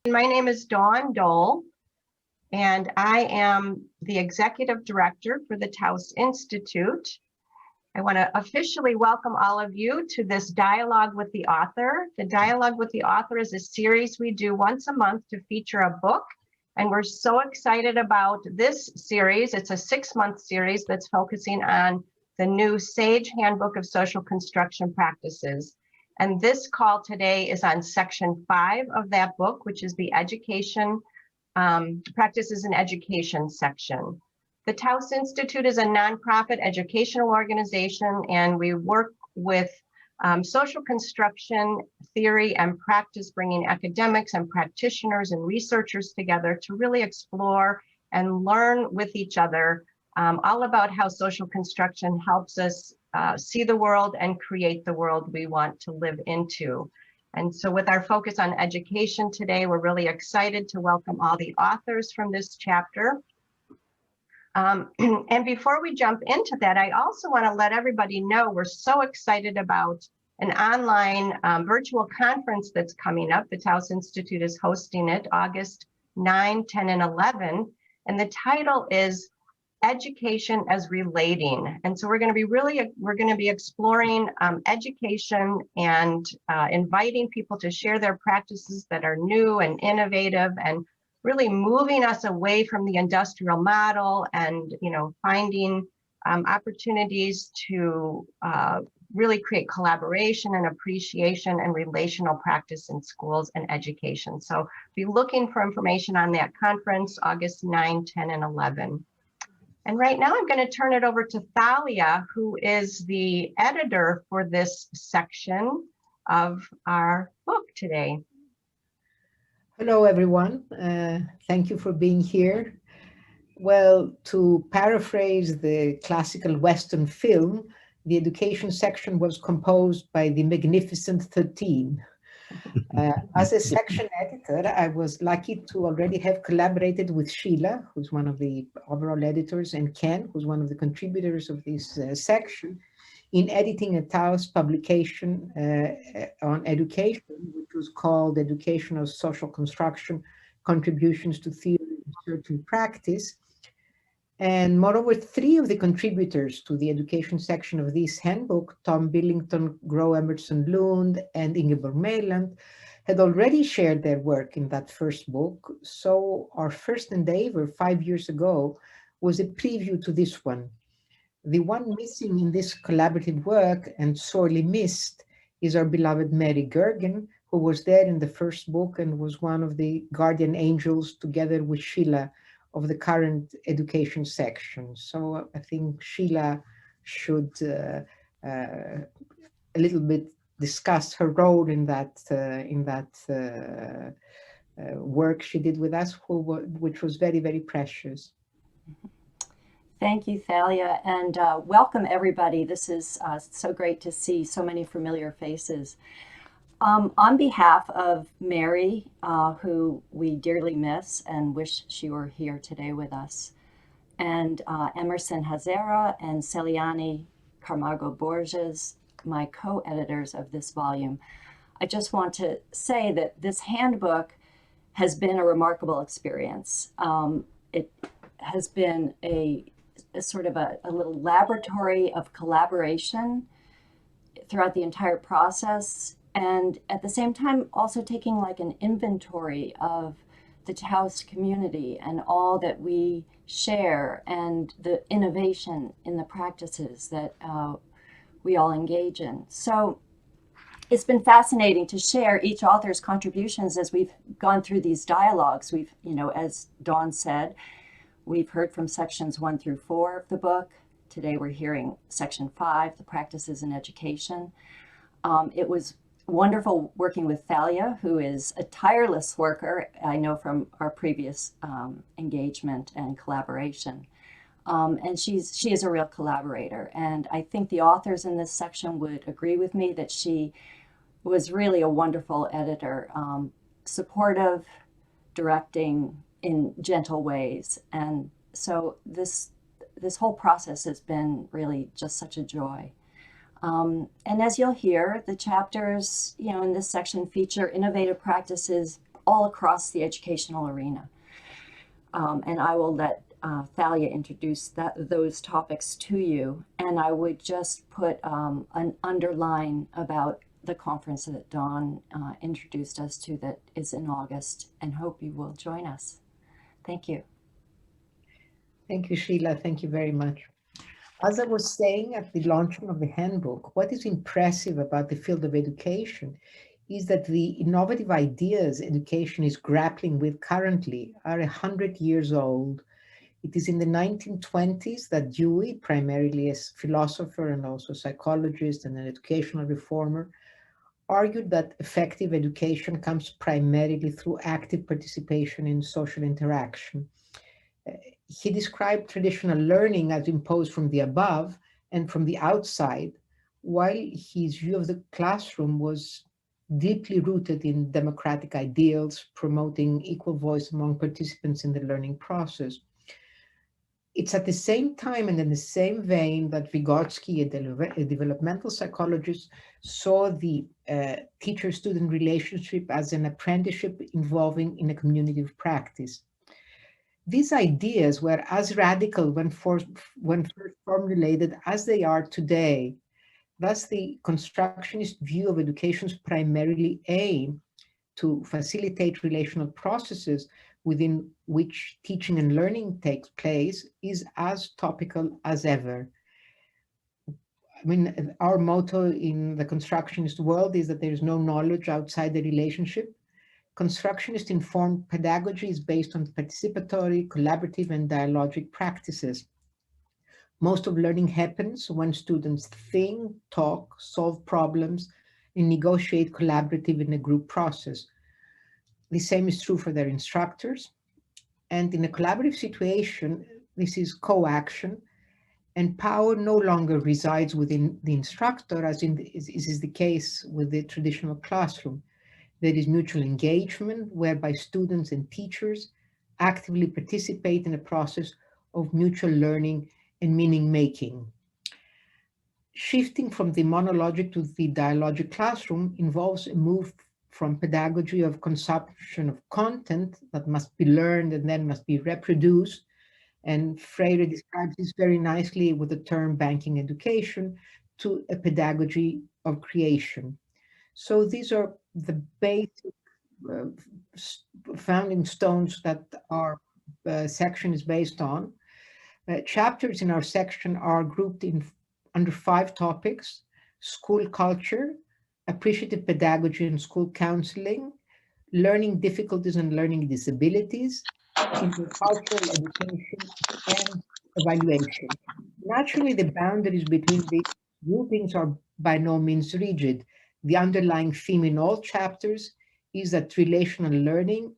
My name is Dawn Dole, and I am the Executive Director for the Taos Institute. I want to officially welcome all of you to this Dialogue with the Author. The Dialogue with the Author is a series we do once a month to feature a book, and we're so excited about this series. It's a 6-month series that's focusing on the new SAGE Handbook of Social Construction Practices. And this call today is on section 5 of that book, which is the education, practices in education section. The Taos Institute is a nonprofit educational organization, and we work with social construction theory and practice, bringing academics and practitioners and researchers together to really explore and learn with each other all about how social construction helps us see the world and create the world we want to live into. And so with our focus on education today, we're really excited to welcome all the authors from this chapter. And before we jump into that, I also want to let everybody know we're so excited about an online virtual conference that's coming up. The Taos Institute is hosting it August 9, 10, and 11. And the title is Education as Relating. And so we're going to be exploring education and inviting people to share their practices that are new and innovative and really moving us away from the industrial model and, finding opportunities to really create collaboration and appreciation and relational practice in schools and education. So be looking for information on that conference, August 9, 10, and 11. And right now I'm going to turn it over to Thalia, who is the editor for this section of our book today. Hello, everyone. Thank you for being here. Well, to paraphrase the classical Western film, the education section was composed by the Magnificent 13. As a section editor, I was lucky to already have collaborated with Sheila, who's one of the overall editors, and Ken, who's one of the contributors of this section, in editing a Taos publication on education, which was called Educational Social Construction, Contributions to Theory, Research, and Practice. And moreover, 3 of the contributors to the education section of this handbook, Tom Billington, Gro Emerson Lund, and Ingeborg Mæland, had already shared their work in that first book. So our first endeavor 5 years ago was a preview to this one. The one missing in this collaborative work and sorely missed is our beloved Mary Gergen, who was there in the first book and was one of the guardian angels together with Sheila of the current education section. So I think Sheila should a little bit discuss her role in that work she did with us, which was very, very precious. Thank you, Thalia, and welcome everybody. This is so great to see so many familiar faces. On behalf of Mary, who we dearly miss and wish she were here today with us, and Emerson Rasera and Celiane Camargo-Borges, my co-editors of this volume, I just want to say that this handbook has been a remarkable experience. It has been a sort of a little laboratory of collaboration throughout the entire process, and at the same time also taking like an inventory of the Taos community and all that we share and the innovation in the practices that we all engage in. So it's been fascinating to share each author's contributions as we've gone through these dialogues. We've, as Dawn said, we've heard from sections 1 through 4 of the book. Today we're hearing section 5, the practices in education. It was wonderful working with Thalia, who is a tireless worker, I know from our previous engagement and collaboration. And she is a real collaborator. And I think the authors in this section would agree with me that she was really a wonderful editor, supportive, directing in gentle ways. And so this whole process has been really just such a joy. And as you'll hear, the chapters, in this section feature innovative practices all across the educational arena. And I will let Thalia introduce those topics to you. And I would just put an underline about the conference that Dawn introduced us to that is in August, and hope you will join us. Thank you. Thank you, Sheila. Thank you very much. As I was saying at the launching of the handbook, what is impressive about the field of education is that the innovative ideas education is grappling with currently are 100 years old. It is in the 1920s that Dewey, primarily as philosopher and also psychologist and an educational reformer, argued that effective education comes primarily through active participation in social interaction. He described traditional learning as imposed from the above and from the outside, while his view of the classroom was deeply rooted in democratic ideals, promoting equal voice among participants in the learning process. It's at the same time and in the same vein that Vygotsky, a developmental psychologist, saw the teacher-student relationship as an apprenticeship involving in a community of practice. These ideas were as radical when first formulated as they are today. Thus, the constructionist view of education's primarily aim to facilitate relational processes within which teaching and learning takes place is as topical as ever. I mean, our motto in the constructionist world is that there is no knowledge outside the relationship. Constructionist informed pedagogy is based on participatory, collaborative, and dialogic practices. Most of learning happens when students think, talk, solve problems, and negotiate collaborative in a group process. The same is true for their instructors. And in a collaborative situation, this is co-action, and power no longer resides within the instructor, as is the case with the traditional classroom. There is mutual engagement, whereby students and teachers actively participate in a process of mutual learning and meaning-making. Shifting from the monologic to the dialogic classroom involves a move from pedagogy of consumption of content that must be learned and then must be reproduced. And Freire describes this very nicely with the term banking education, to a pedagogy of creation. So these are the basic founding stones that our section is based on. Chapters in our section are grouped under 5 topics: school culture, appreciative pedagogy and school counseling, learning difficulties and learning disabilities, intercultural education, and evaluation. Naturally, the boundaries between the groupings are by no means rigid. The underlying theme in all chapters is that relational learning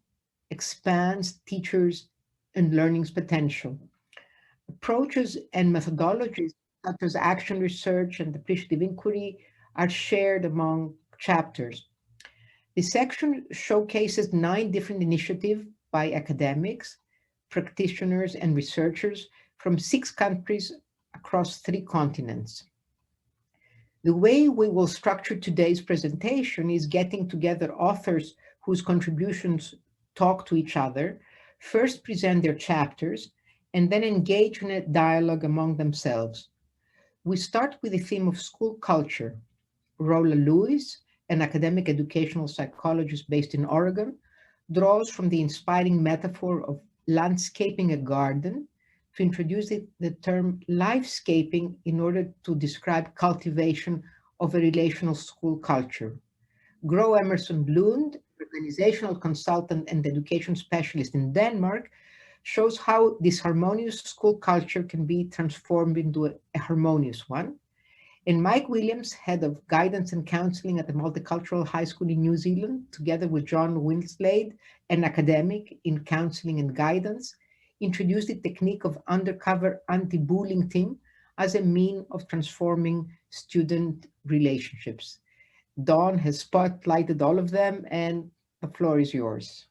expands teachers' and learning's potential. Approaches and methodologies such as action research and appreciative inquiry are shared among chapters. The section showcases 9 different initiatives by academics, practitioners, and researchers from 6 countries across 3 continents. The way we will structure today's presentation is getting together authors whose contributions talk to each other, first present their chapters, and then engage in a dialogue among themselves. We start with the theme of school culture. Rolla Lewis, an academic educational psychologist based in Oregon, draws from the inspiring metaphor of landscaping a garden to introduce the term lifescaping in order to describe cultivation of a relational school culture. Gro Emerson Lund, organizational consultant and education specialist in Denmark, shows how this harmonious school culture can be transformed into a harmonious one. And Mike Williams, head of guidance and counseling at the Multicultural High School in New Zealand, together with John Winslade, an academic in counseling and guidance, introduced the technique of Undercover anti-bullying team as a mean of transforming student relationships. Dawn has spotlighted all of them, and the floor is yours.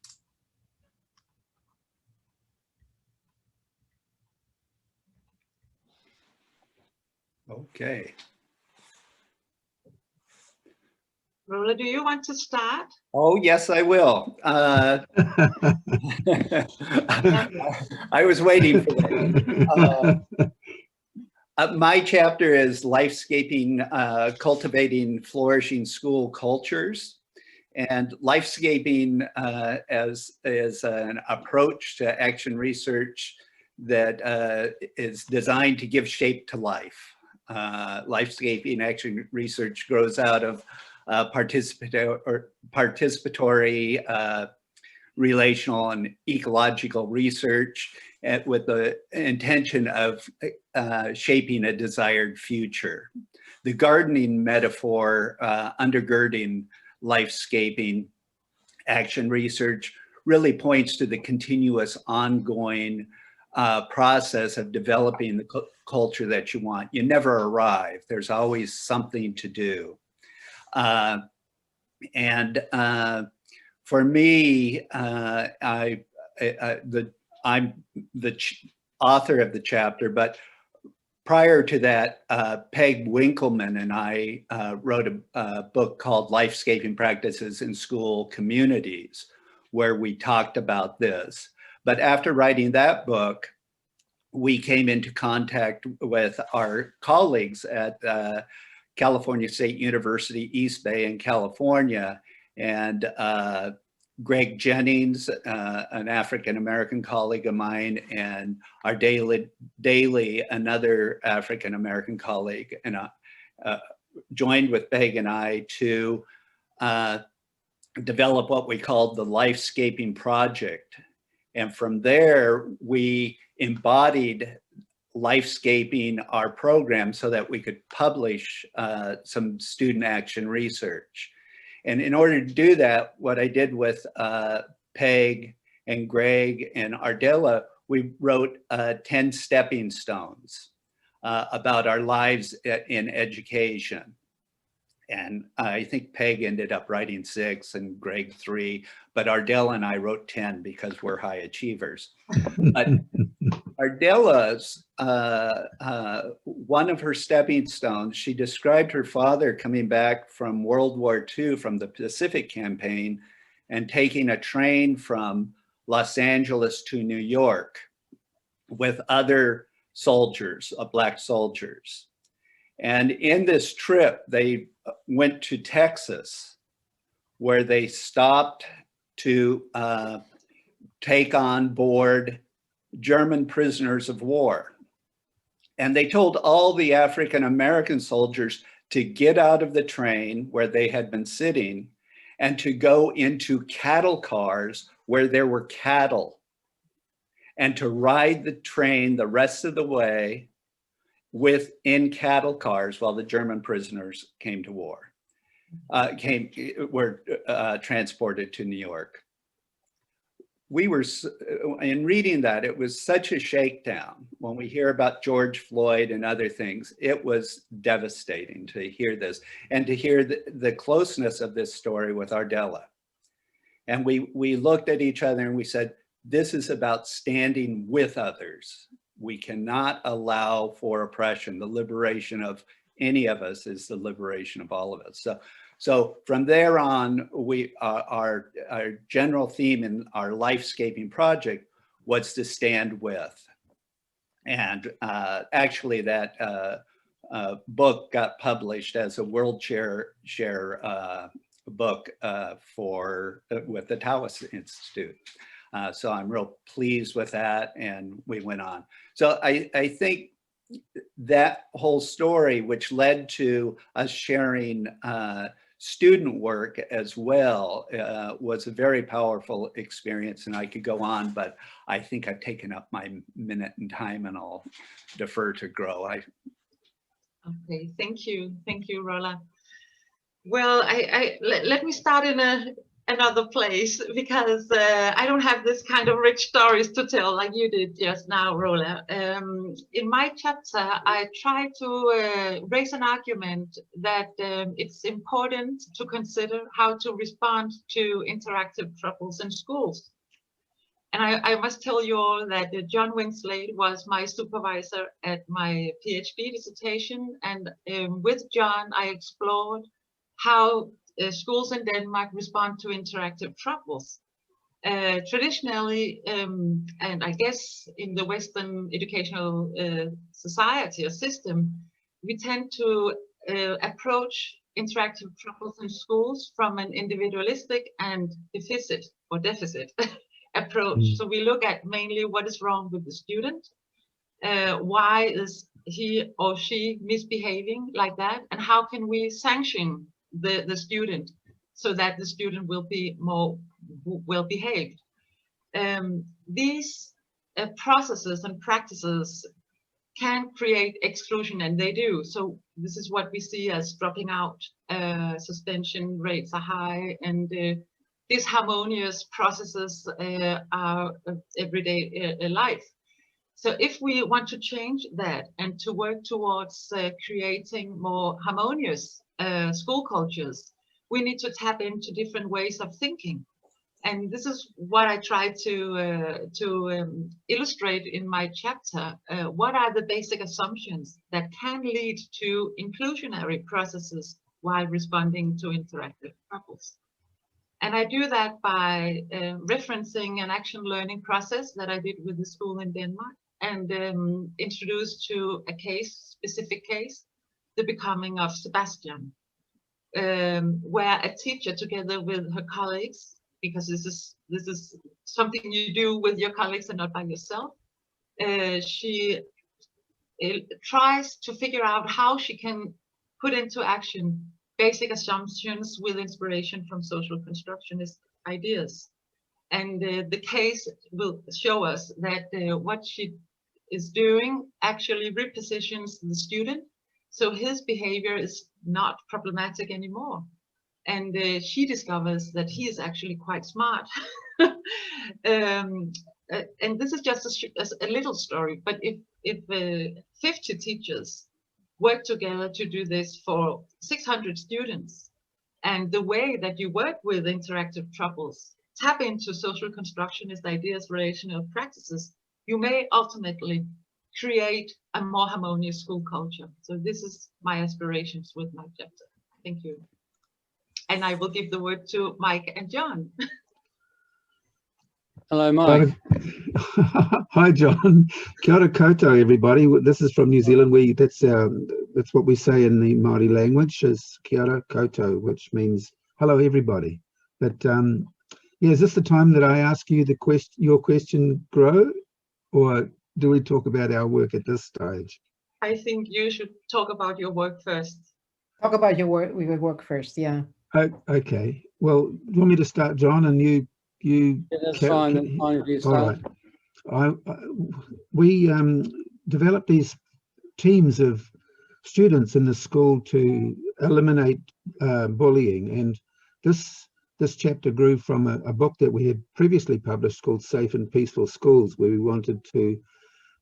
Okay. Rolla, do you want to start? Oh, yes, I will. I was waiting for that. My chapter is Lifescaping, Cultivating Flourishing School Cultures. And lifescaping is an approach to action research that is designed to give shape to life. Lifescaping action research grows out of participatory relational and ecological research with the intention of shaping a desired future. The gardening metaphor undergirding lifescaping action research really points to the continuous ongoing process of developing the culture that you want. You never arrive. There's always something to do. For me, I'm the author of the chapter, but prior to that, Peg Winkleman and I wrote a book called Lifescaping Practices in School Communities, where we talked about this. But after writing that book, we came into contact with our colleagues at California State University, East Bay in California, and Greg Jennings, an African-American colleague of mine, and our Daly, another African-American colleague, and joined with Peg and I to develop what we called the Lifescaping Project. And from there, we embodied Lifescaping, our program, so that we could publish some student action research. And in order to do that, what I did with Peg and Greg and Ardella, we wrote 10 stepping stones about our lives in education. And I think Peg ended up writing 6 and Greg 3, but Ardella and I wrote 10 because we're high achievers. But Ardella's, one of her stepping stones, she described her father coming back from World War II from the Pacific Campaign and taking a train from Los Angeles to New York with other soldiers, Black soldiers. And in this trip, they went to Texas, where they stopped to take on board German prisoners of war. And they told all the African-American soldiers to get out of the train where they had been sitting and to go into cattle cars where there were cattle, and to ride the train the rest of the way in cattle cars while the German prisoners came to war, were transported to New York. We were, in reading that, it was such a shakedown. When we hear about George Floyd and other things, it was devastating to hear this and to hear the closeness of this story with Ardella. And we looked at each other and we said, this is about standing with others. We cannot allow for oppression. The liberation of any of us is the liberation of all of us. So from there on, our general theme in our Lifescaping project was to stand with. And actually that book got published as a World Share book with the Taos Institute. So I'm real pleased with that, and we went on. So I think that whole story, which led to us sharing student work as well, was a very powerful experience, and I could go on, but I think I've taken up my minute in time, and I'll defer to Gro. Okay, thank you, Rolla. Well, let me start in another place, because I don't have this kind of rich stories to tell like you did just now, Rolla. In my chapter, I try to raise an argument that it's important to consider how to respond to interactive troubles in schools. And I must tell you all that John Winslade was my supervisor at my PhD dissertation, and with John I explored how schools in Denmark respond to interactive troubles. Traditionally, and I guess in the Western educational society or system, we tend to approach interactive troubles in schools from an individualistic and deficit approach. So we look at mainly what is wrong with the student, why is he or she misbehaving like that, and how can we sanction the student so that the student will be more well behaved. These processes and practices can create exclusion, and they do. So this is what we see as dropping out. Suspension rates are high, and these harmonious processes are everyday life. So if we want to change that and to work towards creating more harmonious school cultures, we need to tap into different ways of thinking. And this is what I try to illustrate in my chapter. What are the basic assumptions that can lead to inclusionary processes while responding to interactive troubles? And I do that by referencing an action learning process that I did with the school in Denmark, and introduced to a specific case, the becoming of Sebastian, where a teacher, together with her colleagues, because this is something you do with your colleagues and not by yourself, she tries to figure out how she can put into action basic assumptions with inspiration from social constructionist ideas. And the case will show us that what she is doing actually repositions the student, so his behavior is not problematic anymore. And she discovers that he is actually quite smart. And this is just a little story, but if 50 teachers work together to do this for 600 students, and the way that you work with interactive troubles, tap into social constructionist ideas, relational practices, you may ultimately create a more harmonious school culture. So this is my aspirations with my chapter. Thank you. And I will give the word to Mike and John. Hello, Mike. Hi, John. Kia ora koutou, everybody. This is from New Zealand. That's what we say in the Māori language, is kia ora koutou, which means hello, everybody. But yeah, is this the time that I ask you your question, Grow, or do we talk about our work at this stage? I think you should talk about your work first. Talk about your work first, yeah. Okay. Well, do you want me to start, John, and you? Yeah, that's fine. That's fine if you start. All right. We developed these teams of students in the school to eliminate bullying, and this chapter grew from a book that we had previously published called Safe and Peaceful Schools, where we wanted to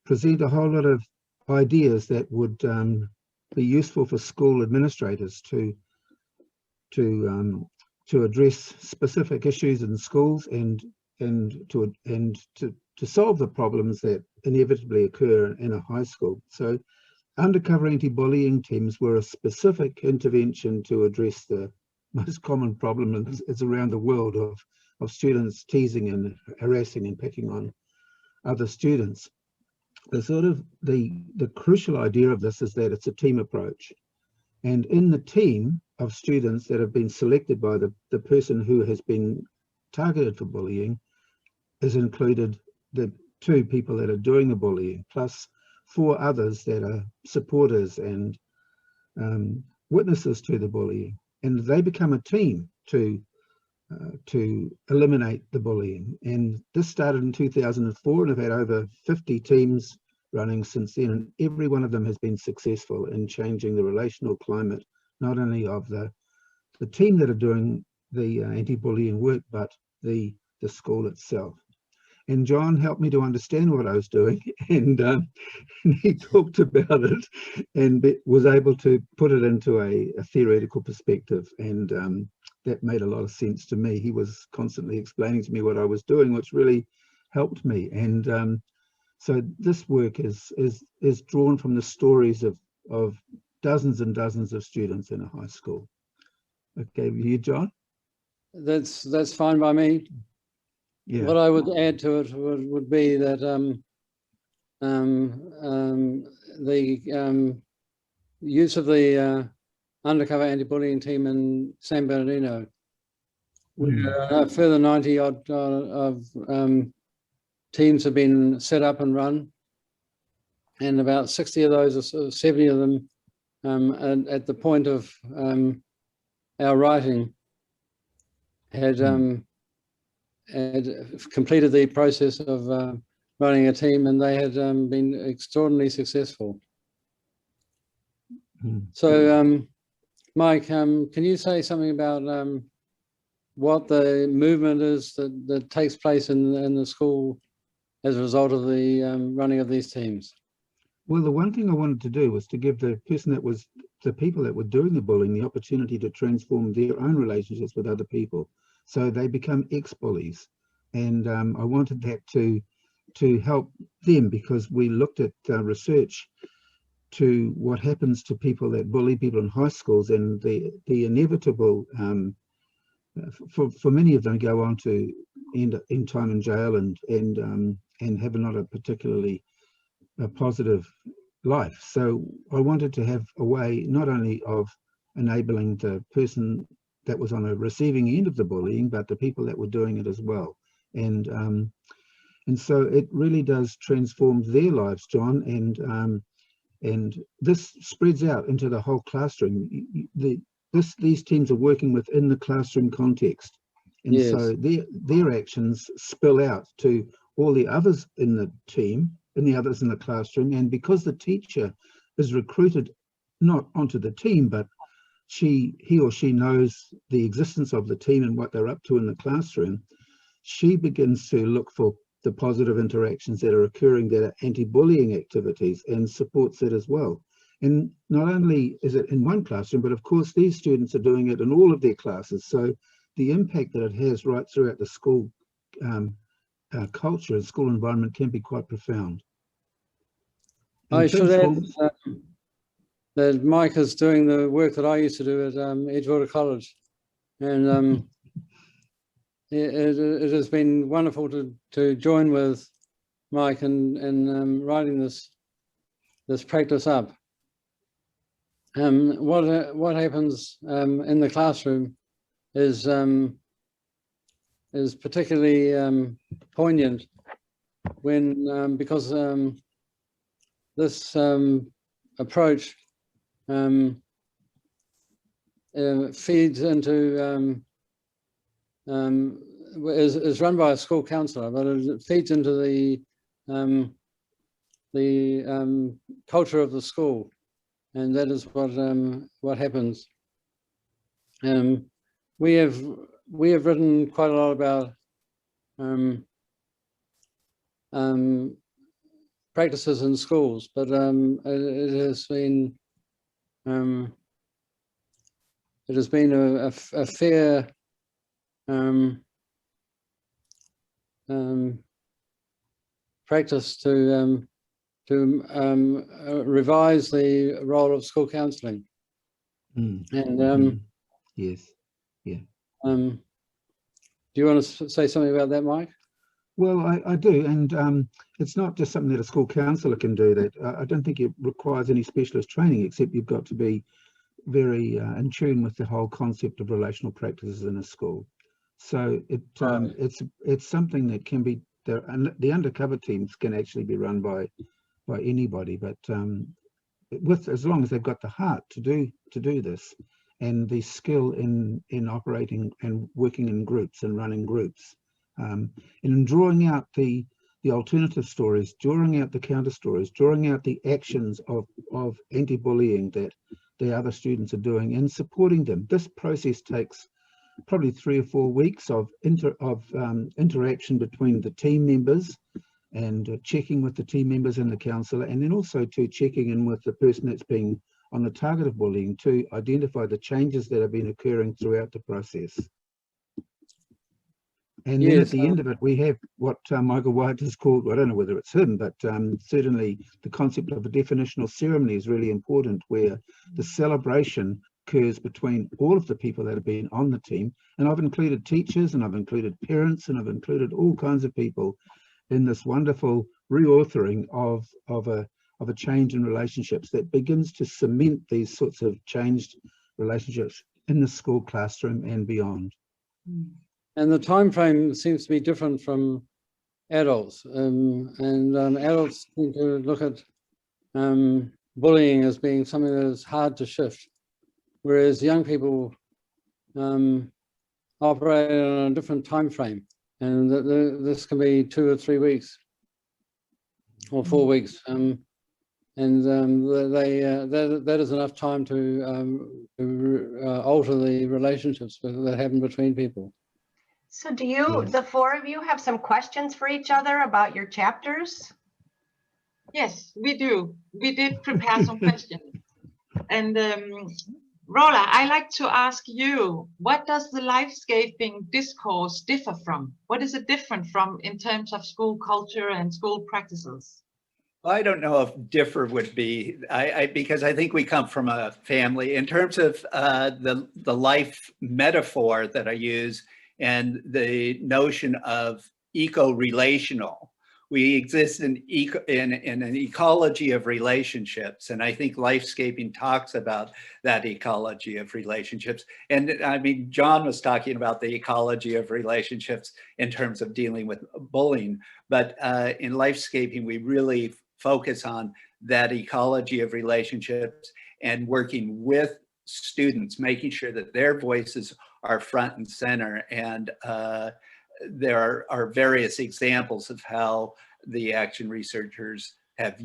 present a whole lot of ideas that would be useful for school administrators to address specific issues in schools and to solve the problems that inevitably occur in a high school. So Undercover anti-bullying teams were a specific intervention to address the most common problem is around the world of students teasing and harassing and picking on other students. The crucial idea of this is that it's a team approach. And in the team of students that have been selected by the person who has been targeted for bullying is included the 2 people that are doing the bullying, plus 4 others that are supporters and witnesses to the bullying. And they become a team to eliminate the bullying. And this started in 2004, and I've had over 50 teams running since then, and every one of them has been successful in changing the relational climate, not only of the team that are doing the anti-bullying work, but the school itself. And John helped me to understand what I was doing, and he talked about it and was able to put it into a theoretical perspective, and that made a lot of sense to me. He was constantly explaining to me what I was doing, which really helped me. And so this work is drawn from the stories of dozens and dozens of students in a high school. Okay, you, John? That's fine by me. Yeah. What I would add to it would be that the use of the undercover anti-bullying team in San Bernardino, where a further 90 odd of teams have been set up and run, and about 60 of those, or 70 of them, at the point of our writing, had completed the process of running a team, and they had been extraordinarily successful. So, Mike, can you say something about what the movement is that takes place in the school as a result of the running of these teams? Well, the one thing I wanted to do was to give the people that were doing the bullying the opportunity to transform their own relationships with other people, so they become ex-bullies. And I wanted that to help them, because we looked at research to what happens to people that bully people in high schools, and the inevitable, for many of them, go on to end time in jail and have not a particularly positive life. So I wanted to have a way not only of enabling the person that was on a receiving end of the bullying, but the people that were doing it as well. And so it really does transform their lives, John, and this spreads out into the whole classroom. These teams are working within the classroom context, and yes, so their actions spill out to all the others in the team and the others in the classroom. And because the teacher is recruited not onto the team, but he or she knows the existence of the team and what they're up to in the classroom, she begins to look for the positive interactions that are occurring that are anti-bullying activities, and supports it as well. And not only is it in one classroom, but of course these students are doing it in all of their classes. So the impact that it has right throughout the school culture and school environment can be quite profound. I should add that Mike is doing the work that I used to do at Edgewater College, and it has been wonderful to join with Mike in writing this practice up. What happens in the classroom is particularly poignant when because this approach feeds into is run by a school counsellor, but it feeds into the culture of the school, and that is what happens. We have written quite a lot about practices in schools, but it has been a fair practice to revise the role of school counselling. And yes, yeah. Do you want to say something about that, Mike? Well, I do, and it's not just something that a school counsellor can do. That I don't think it requires any specialist training, except you've got to be very in tune with the whole concept of relational practices in a school. So it's something that can be the undercover teams can actually be run by anybody, but as long as they've got the heart to do this, and the skill in operating and working in groups and running groups, and in drawing out the alternative stories, drawing out the counter stories, drawing out the actions of anti-bullying that the other students are doing, and supporting them. This process takes probably 3 or 4 weeks of interaction between the team members, and checking with the team members and the counsellor, and then also to checking in with the person that's being on the target of bullying to identify the changes that have been occurring throughout the process. And then at the end of it, we have what Michael White has called, well, I don't know whether it's him, but certainly the concept of a definitional ceremony is really important, where the celebration occurs between all of the people that have been on the team. And I've included teachers, and I've included parents, and I've included all kinds of people in this wonderful reauthoring of a change in relationships that begins to cement these sorts of changed relationships in the school classroom and beyond. And the time frame seems to be different from adults, adults seem to look at bullying as being something that is hard to shift, whereas young people operate on a different time frame, and this can be 2 or 3 weeks or 4 weeks, that is enough time to alter the relationships that happen between people. So do you, the four of you, have some questions for each other about your chapters? Yes, we do. We did prepare some questions. And Rola, I like to ask you, what does the Lifescaping discourse differ from? What is it different from in terms of school culture and school practices? I don't know if differ would be, because I think we come from a family. In terms of the life metaphor that I use and the notion of eco-relational, we exist in an ecology of relationships. And I think Lifescaping talks about that ecology of relationships. And I mean, John was talking about the ecology of relationships in terms of dealing with bullying. But in Lifescaping, we really focus on that ecology of relationships and working with students, making sure that their voices are front and center. And there are various examples of how the action researchers have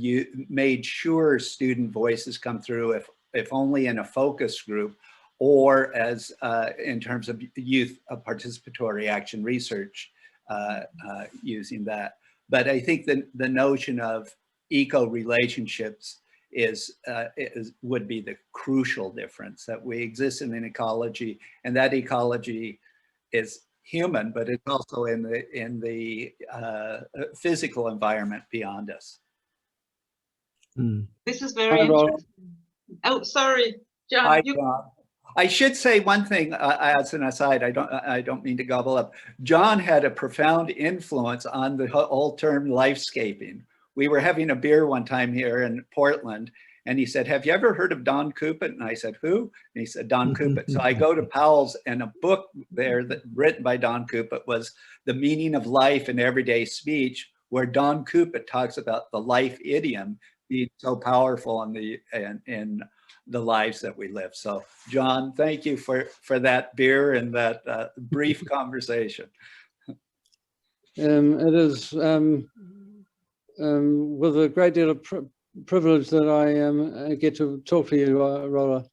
made sure student voices come through, if only in a focus group, or as in terms of youth participatory action research using that. But I think the notion of eco-relationships would be the crucial difference, that we exist in an ecology, and that ecology is human, but it's also in the physical environment beyond us. This is very interesting. Oh, sorry, John. Hi, John. I should say one thing as an aside. I don't mean to gobble up. John had a profound influence on the whole term Lifescaping. We were having a beer one time here in Portland, and he said, "Have you ever heard of Don Kupit?" And I said, "Who?" And he said, "Don Kupit." So I go to Powell's, and a book there that written by Don Kupit was The Meaning of Life in Everyday Speech, where Don Kupit talks about the life idiom being so powerful in the lives that we live. So John, thank you for that beer and that brief conversation. It is with a great deal of privilege that I get to talk to you, Rola.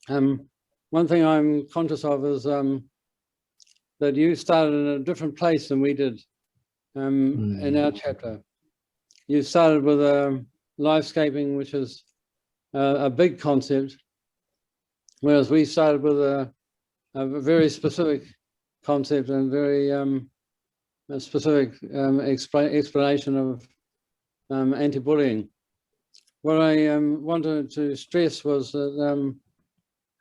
One thing I'm conscious of is that you started in a different place than we did in our chapter. You started with Lifescaping, which is a big concept, whereas we started with a very specific concept and very specific explanation of anti-bullying. What I wanted to stress was that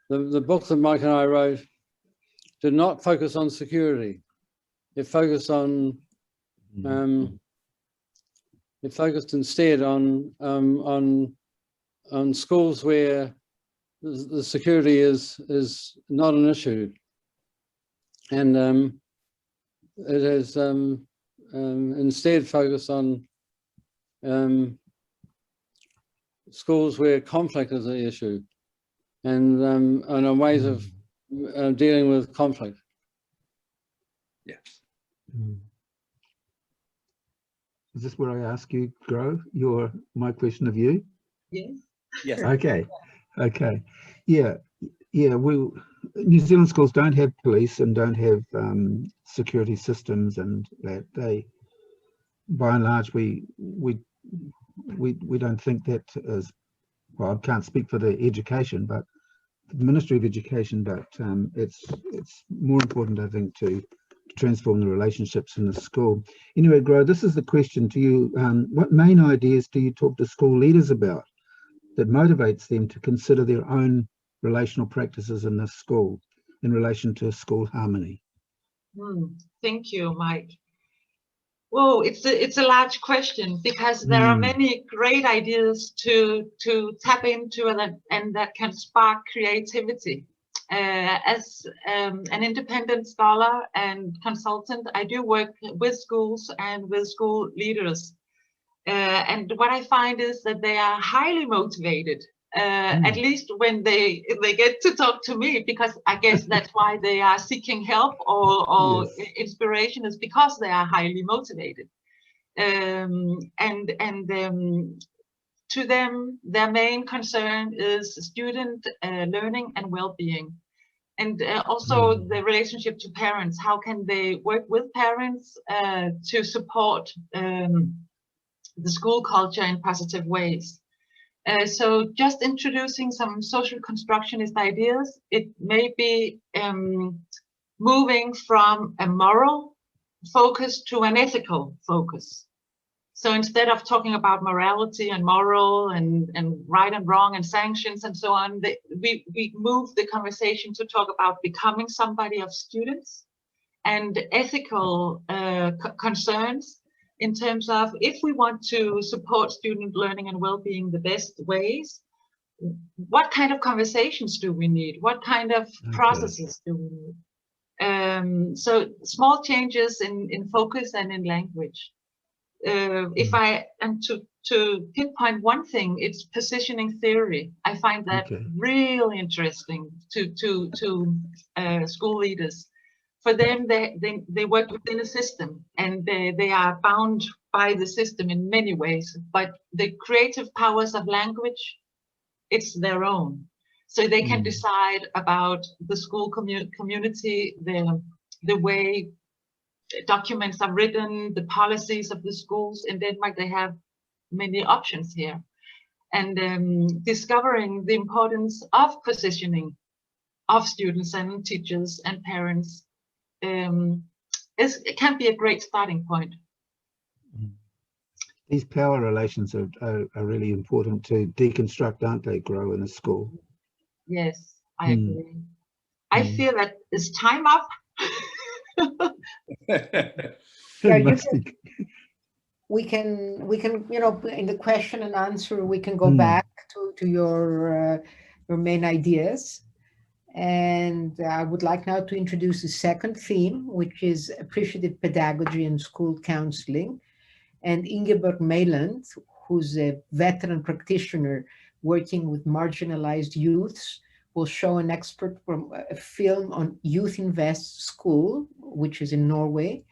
the book that Mike and I wrote did not focus on security. It focused on it focused instead on schools where the security is not an issue, and it has instead focused on schools where conflict is an issue, and on ways of dealing with conflict. Yes. Is this where I ask you, Gro, my question of you? Yes. Yes. Okay. Yeah. New Zealand schools don't have police and don't have security systems, and that they, by and large, we don't think that is, well, I can't speak for the education, but the Ministry of Education, but it's more important, I think, to transform the relationships in the school. Anyway, Gro, this is the question to you. What main ideas do you talk to school leaders about that motivates them to consider their own relational practices in the school in relation to school harmony? Thank you, Mike. Well, it's a large question because there are many great ideas to tap into and that can spark creativity. As an independent scholar and consultant, I do work with schools and with school leaders. And what I find is that they are highly motivated, at least when they get to talk to me, because I guess that's why they are seeking help or Yes. inspiration, is because they are highly motivated. To them, their main concern is student learning and well-being. And also the relationship to parents. How can they work with parents to support the school culture in positive ways? So just introducing some social constructionist ideas, it may be moving from a moral focus to an ethical focus. So instead of talking about morality and moral and right and wrong and sanctions and so on, we move the conversation to talk about becoming somebody of students and ethical concerns in terms of if we want to support student learning and well-being the best ways, what kind of conversations do we need? What kind of processes do we need? So small changes in focus and in language. If I am to pinpoint one thing, it's positioning theory. I find that really interesting to school leaders. For them, they work within a system and they are bound by the system in many ways, but the creative powers of language, it's their own. So they can decide about the school community, the way documents are written, the policies of the schools. In Denmark, they have many options here. And discovering the importance of positioning of students and teachers and parents it can be a great starting point. These power relations are really important to deconstruct, aren't they, Grow in a school? Yes, I agree. I feel that it's time up. We can, you know, in the question and answer, we can go back to your main ideas. And I would like now to introduce the second theme, which is appreciative pedagogy and school counseling. And Ingeborg Mæland, who's a veteran practitioner working with marginalized youths, will show an expert from a film on Youth Invest School, which is in Norway,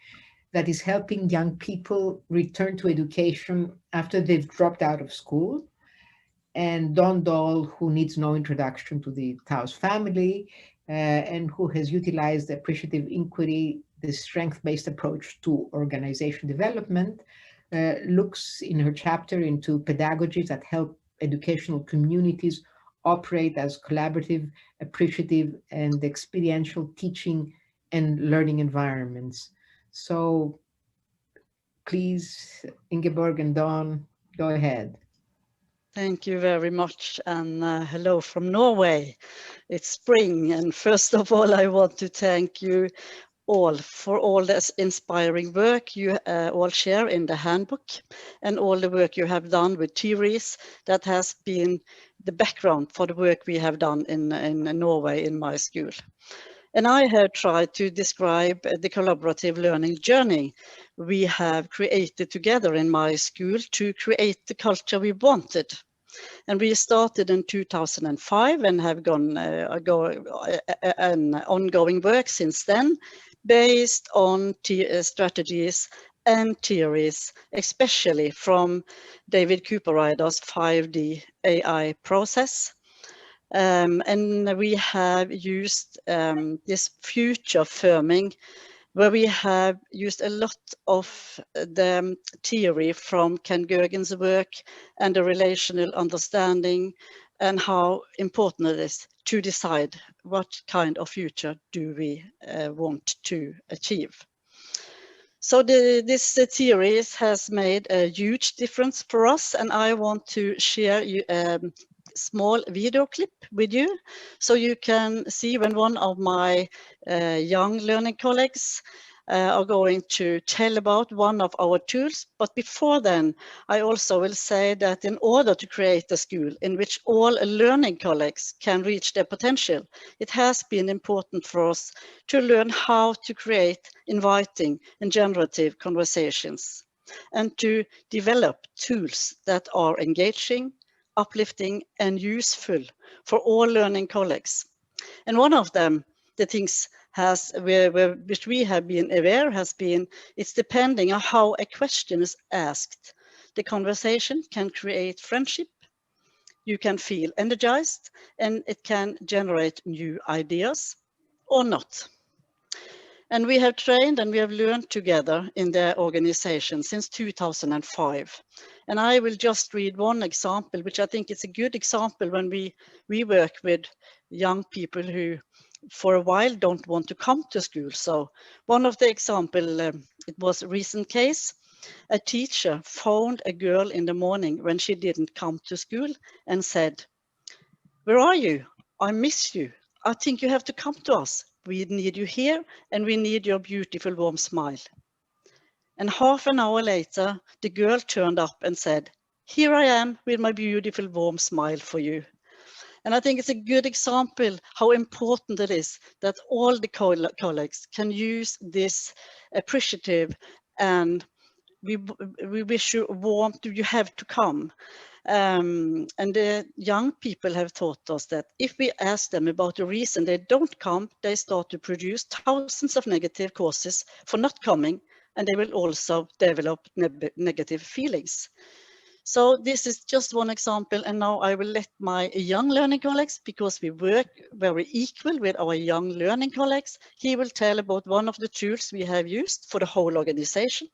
that is helping young people return to education after they've dropped out of school. And Don Dahl, who needs no introduction to the Taos family, and who has utilized appreciative inquiry, the strength-based approach to organization development, looks in her chapter into pedagogies that help educational communities operate as collaborative, appreciative, and experiential teaching and learning environments. So please, Ingeborg and Dawn, go ahead. Thank you very much, and hello from Norway. It's spring, and first of all, I want to thank you all for all this inspiring work you all share in the handbook, and all the work you have done with theories that has been the background for the work we have done in Norway in my school. And I have tried to describe the collaborative learning journey we have created together in my school to create the culture we wanted. And we started in 2005 and have gone an ongoing work since then, based on strategies and theories, especially from David Cooperrider's 5D AI process. And we have used this future firming, where we have used a lot of the theory from Ken Gergen's work and the relational understanding, and how important it is to decide what kind of future do we want to achieve. So this theory has made a huge difference for us, and I want to share small video clip with you, so you can see when one of my young learning colleagues are going to tell about one of our tools. But before then, I also will say that in order to create a school in which all learning colleagues can reach their potential, it has been important for us to learn how to create inviting and generative conversations, and to develop tools that are engaging, uplifting, and useful for all learning colleagues. And one of them, the things which we have been aware has been, it's depending on how a question is asked. The conversation can create friendship, you can feel energized, and it can generate new ideas or not. And we have trained and we have learned together in the organization since 2005. And I will just read one example, which I think is a good example when we work with young people who for a while don't want to come to school. So one of the example, it was a recent case. A teacher phoned a girl in the morning when she didn't come to school and said, "Where are you? I miss you. I think you have to come to us. We need you here, and we need your beautiful warm smile." And half an hour later, the girl turned up and said, "Here I am with my beautiful warm smile for you." And I think it's a good example how important it is that all the colleagues can use this appreciative and we wish you warm, you have to come. And the young people have taught us that if we ask them about the reason they don't come, they start to produce thousands of negative causes for not coming, and they will also develop negative feelings. So this is just one example, and now I will let my young learning colleagues, because we work very equal with our young learning colleagues, he will tell about one of the tools we have used for the whole organization,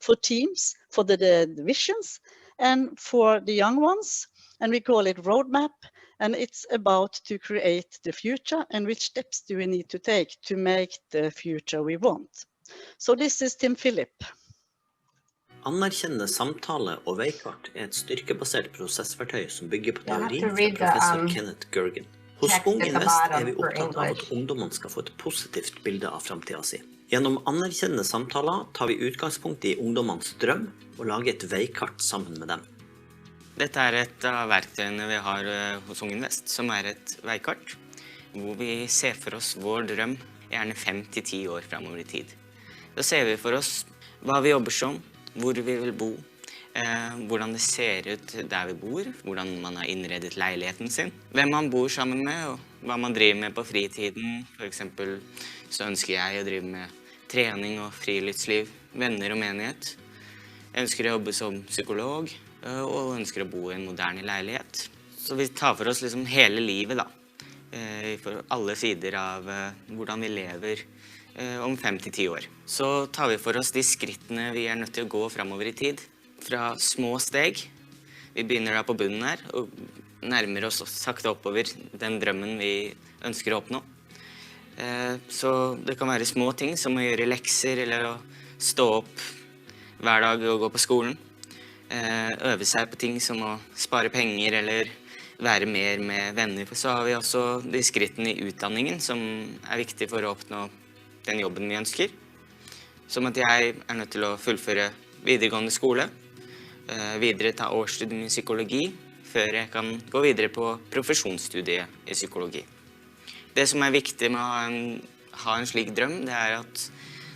for teams, for the divisions, and for the young ones, and we call it roadmap, and it's about to create the future and which steps do we need to take to make the future we want. So this is Tim Philip. Anerkjennende samtale og veikart et styrkebasert prosessverktøy som bygger på teori fra professor Kenneth Gergen. Hos Ung Invest vi opptatt av at ungdommene skal få et positivt bilde av fremtiden sin. Gjennom anerkjennende samtaler tar vi utgangspunkt i ungdommenes drøm og lager et veikart sammen med dem. Dette et av verktøyene vi har hos Ung Invest, som et veikart, hvor vi ser for oss vår drøm gjerne 5-10 år fremover i tid. Da ser vi for oss hva vi jobber som, hvor vi vil bo, hvordan det ser ut der vi bor, hvordan man har innredet leiligheten sin, hvem man bor sammen med, og hva man driver med på fritiden. For eksempel så ønsker jeg å drive med trening og friluftsliv, venner og menighet. Jeg ønsker å jobbe som psykolog, og ønsker å bo i en moderne leilighet. Så vi tar for oss liksom hele livet da, for alle sider av hvordan vi lever om 5-10 år. Så tar vi for oss de skrittene vi nødt til å gå fremover i tid, fra små steg. Vi begynner da på bunnen her, og nærmer oss sakte oppover den drømmen vi ønsker å oppnå. Så det kan være små ting, som å gjøre lekser, eller å stå opp hver dag og gå på skolen. Øve seg på ting som å spare penger, eller være mer med venner. Så har vi også de skrittene i utdanningen, som viktig for å oppnå den jobben vi ønsker. Som at jeg nødt til å fullføre videregående skole, videre ta årsstudium i psykologi, før jeg kan gå videre på profesjonsstudiet i psykologi. Det som viktig med å ha en slik drøm, det at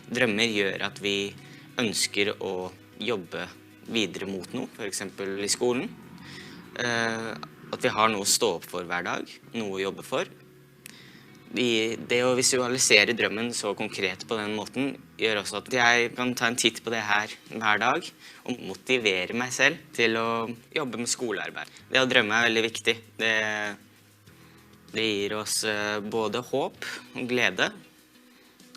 drømmer gjør at vi ønsker å jobbe videre mot noe, for eksempel i skolen. At vi har noe å stå opp for hver dag, noe å jobbe for. Det å visualisere drømmen så konkret på den måten gjør også at jeg kan ta en titt på det her hver dag og motivere meg selv til å jobbe med skolearbeid. Det å drømme veldig viktig. Det gir oss både håp og glede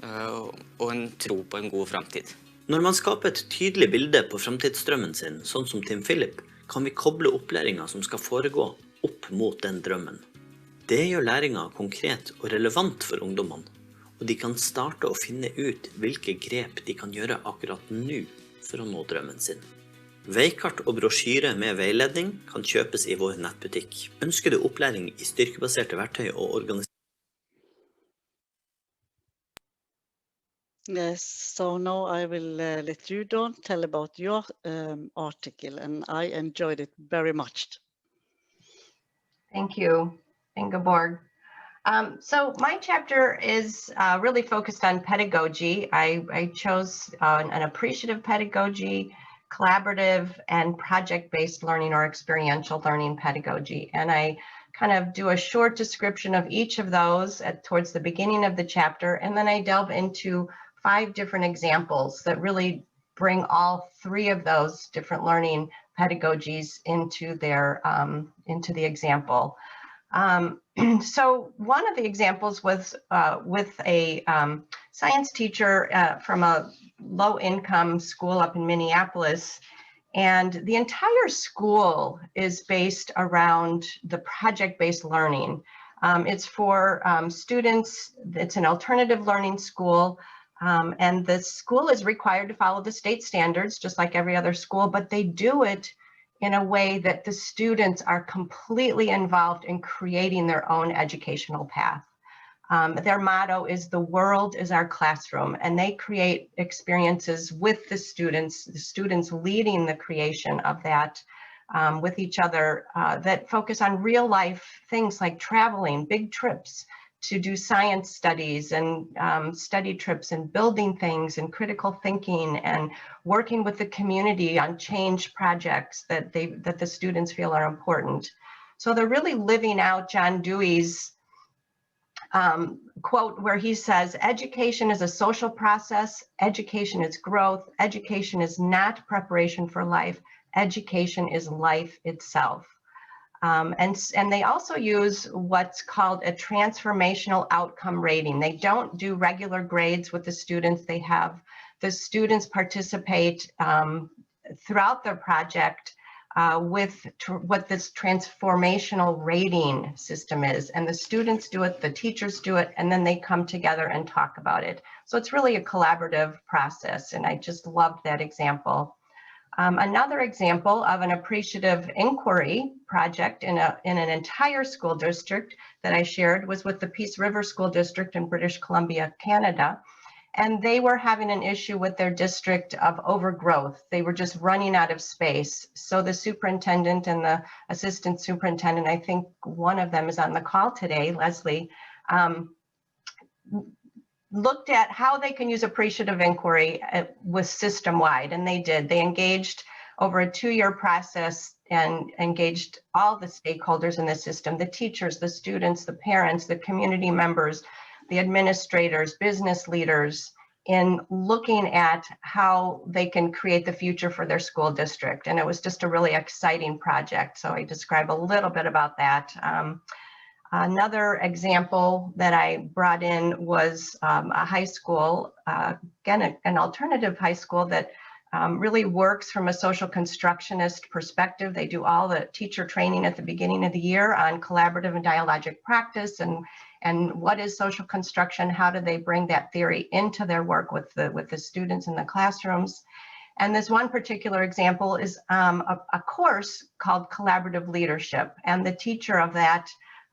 og en tro på en god fremtid. Når man skaper et tydelig bilde på fremtidsdrømmen sin, sånn som Tim Philip, kan vi koble opplæringen som skal foregå opp mot den drømmen. Det gjør læringen konkret og relevant for ungdommene, og de kan starte å finne ut hvilke grep de kan gjøre akkurat nå for å nå drømmen sin. Veikart og brosjyre med veiledning kan kjøpes I vår nettbutikk. Ønsker du opplæring I styrkebaserte verktøy og organisering? Yes, so now I will let you, Dawn, tell about your article, and I enjoyed it very much. Thank you, Ingeborg. So my chapter is really focused on pedagogy. I chose an appreciative pedagogy, collaborative, and project-based learning or experiential learning pedagogy. And I kind of do a short description of each of those towards the beginning of the chapter, and then I delve into 5 different examples that really bring all 3 of those different learning pedagogies into into the example. So one of the examples was with a science teacher from a low-income school up in Minneapolis, and the entire school is based around the project-based learning. It's for students. It's an alternative learning school. And the school is required to follow the state standards, just like every other school, but they do it in a way that the students are completely involved in creating their own educational path. Their motto is "The world is our classroom," and they create experiences with the students leading the creation of that with each other that focus on real life things like traveling, big trips, to do science studies and study trips and building things and critical thinking and working with the community on change projects that the students feel are important. So they're really living out John Dewey's quote where he says, "Education is a social process, education is growth, education is not preparation for life, education is life itself." And they also use what's called a transformational outcome rating. They don't do regular grades with the students. They have the students participate throughout their project with what this transformational rating system is. And the students do it, the teachers do it, and then they come together and talk about it. So it's really a collaborative process, and I just loved that example. Another example of an appreciative inquiry project in an entire school district that I shared was with the Peace River School District in British Columbia, Canada. And they were having an issue with their district of overgrowth. They were just running out of space. So the superintendent and the assistant superintendent, I think one of them is on the call today, Leslie, looked at how they can use appreciative inquiry with system-wide, and they did. They engaged over a 2-year process and engaged all the stakeholders in the system, the teachers, the students, the parents, the community members, the administrators, business leaders, in looking at how they can create the future for their school district. And it was just a really exciting project. So I describe a little bit about that. Another example that I brought in was a high school, again, an alternative high school that really works from a social constructionist perspective. They do all the teacher training at the beginning of the year on collaborative and dialogic practice and what is social construction, how do they bring that theory into their work with the students in the classrooms. And this one particular example is a course called Collaborative Leadership, and the teacher of that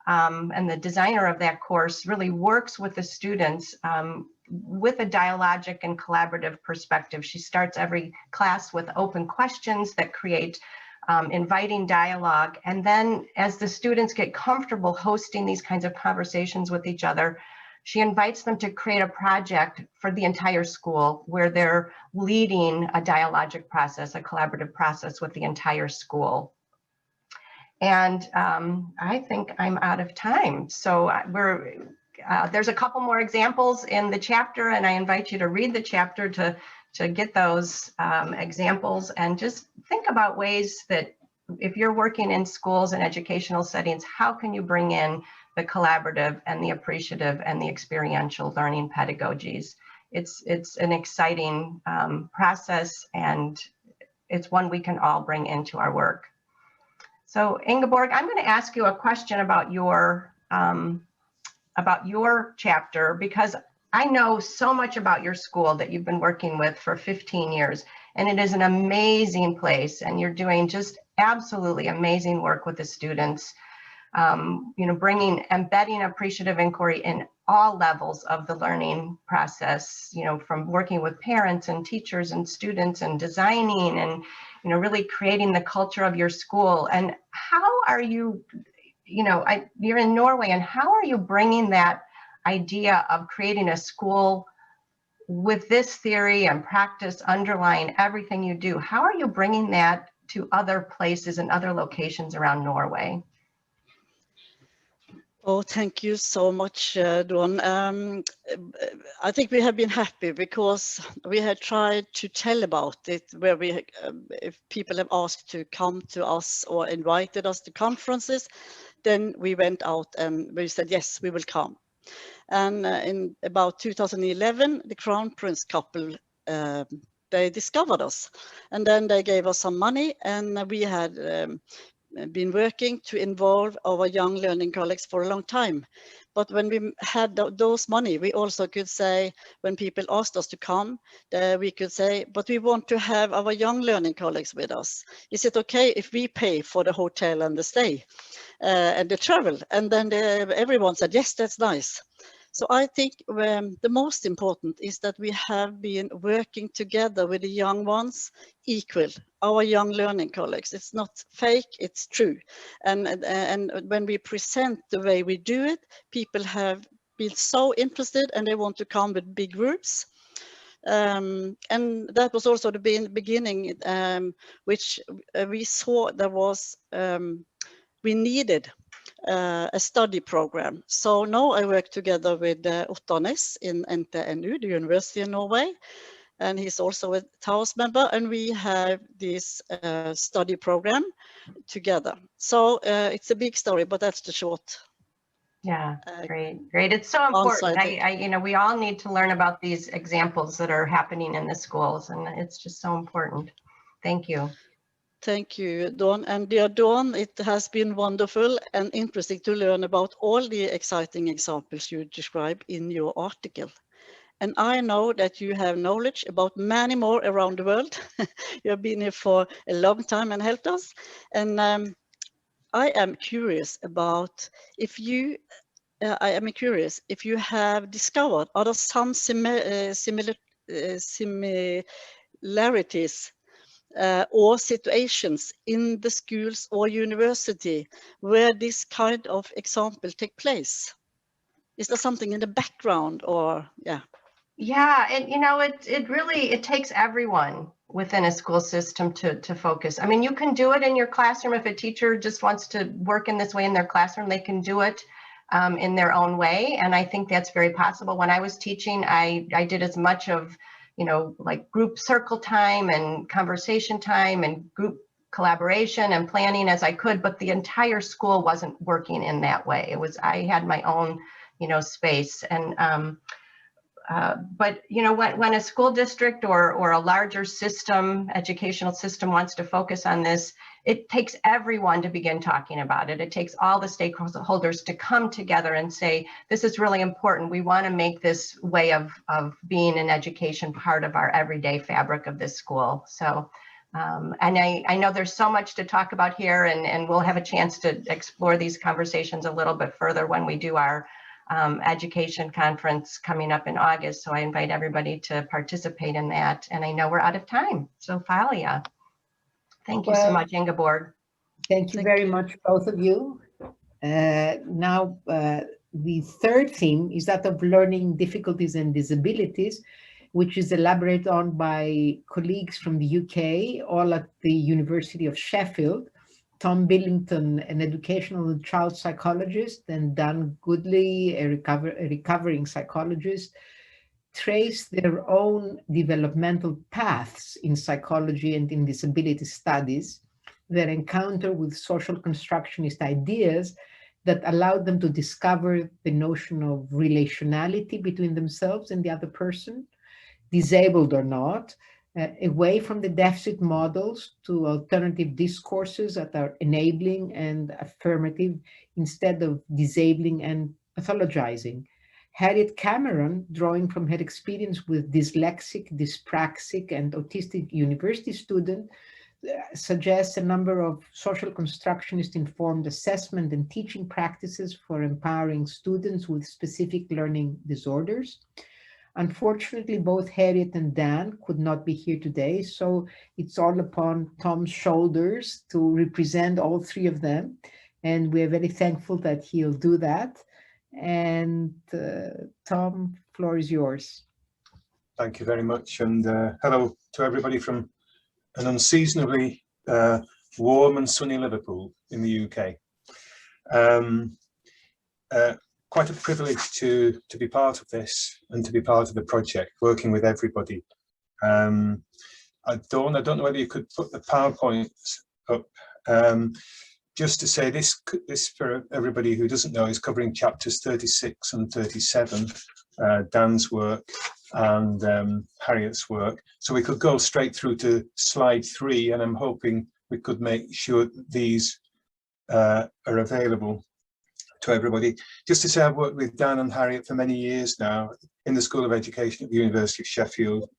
and the designer of that course really works with the students with a dialogic and collaborative perspective. She starts every class with open questions that create inviting dialogue. And then as the students get comfortable hosting these kinds of conversations with each other, she invites them to create a project for the entire school where they're leading a dialogic process, a collaborative process with the entire school. And I think I'm out of time. So there's a couple more examples in the chapter, and I invite you to read the chapter to get those examples and just think about ways that if you're working in schools and educational settings, how can you bring in the collaborative and the appreciative and the experiential learning pedagogies? It's an exciting process, and it's one we can all bring into our work. So Ingeborg, I'm going to ask you a question about your chapter, because I know so much about your school that you've been working with for 15 years. And it is an amazing place, and you're doing just absolutely amazing work with the students. Embedding appreciative inquiry in all levels of the learning process, from working with parents and teachers and students and designing and, really creating the culture of your school. And how are you, you're in Norway, and how are you bringing that idea of creating a school with this theory and practice underlying everything you do? How are you bringing that to other places and other locations around Norway? Oh, thank you so much, Dawn. I think we have been happy because we had tried to tell about it, where if people have asked to come to us or invited us to conferences, then we went out and we said, yes, we will come. And in about 2011, the Crown Prince couple, they discovered us, and then they gave us some money, and we had been working to involve our young learning colleagues for a long time. But when we had those money, we also could say, when people asked us to come, we could say, but we want to have our young learning colleagues with us. Is it okay if we pay for the hotel and the stay and the travel? And then everyone said, yes, that's nice. So I think the most important is that we have been working together with the young ones equal, our young learning colleagues. It's not fake, it's true. And when we present the way we do it, people have been so interested and they want to come with big groups. And that was also the beginning, which we saw there was, we needed a study program. So now I work together with Otto Næss in NTNU, the University of Norway, and he's also a Taos member, and we have this study program together. So it's a big story, but that's the short. Yeah, great. It's so important. We all need to learn about these examples that are happening in the schools, and it's just so important. Thank you. Thank you, Dawn. And dear Dawn, it has been wonderful and interesting to learn about all the exciting examples you describe in your article. And I know that you have knowledge about many more around the world. You have been here for a long time and helped us. And I am curious about if you have discovered, are there some similarities or situations in the schools or university where this kind of example take place? Is there something in the background, or yeah? Yeah, and it takes everyone within a school system to focus. I mean, you can do it in your classroom. If a teacher just wants to work in this way in their classroom, they can do it in their own way. And I think that's very possible. When I was teaching, I did as much of like group circle time and conversation time and group collaboration and planning as I could, but the entire school wasn't working in that way. I had my own, space. And, but when a school district or a larger educational system wants to focus on this, it takes everyone to begin talking about it. It takes all the stakeholders to come together and say, this is really important. We want to make this way of being in education part of our everyday fabric of this school. So, and I know there's so much to talk about here, and we'll have a chance to explore these conversations a little bit further when we do our education conference coming up in August. So I invite everybody to participate in that. And I know we're out of time. So Thalia. Thank you so much, Ingeborg. Thank you very much, both of you. Now, the third theme is that of learning difficulties and disabilities, which is elaborated on by colleagues from the UK, all at the University of Sheffield. Tom Billington, an educational child psychologist, and Dan Goodley, a recovering psychologist, trace their own developmental paths in psychology and in disability studies, their encounter with social constructionist ideas that allowed them to discover the notion of relationality between themselves and the other person, disabled or not, away from the deficit models to alternative discourses that are enabling and affirmative instead of disabling and pathologizing. Harriet Cameron, drawing from her experience with dyslexic, dyspraxic, and autistic university students, suggests a number of social constructionist-informed assessment and teaching practices for empowering students with specific learning disorders. Unfortunately, both Harriet and Dan could not be here today, so it's all upon Tom's shoulders to represent all three of them, and we're very thankful that he'll do that. And Tom, floor is yours. Thank you very much, and hello to everybody from an unseasonably warm and sunny Liverpool in the UK. Quite a privilege to be part of this and to be part of the project, working with everybody. Dawn, I don't know whether you could put the PowerPoint up. Just to say this for everybody who doesn't know is covering chapters 36 and 37, Dan's work and Harriet's work. So we could go straight through to slide 3, and I'm hoping we could make sure these are available to everybody. Just to say, I've worked with Dan and Harriet for many years now in the School of Education at the University of Sheffield.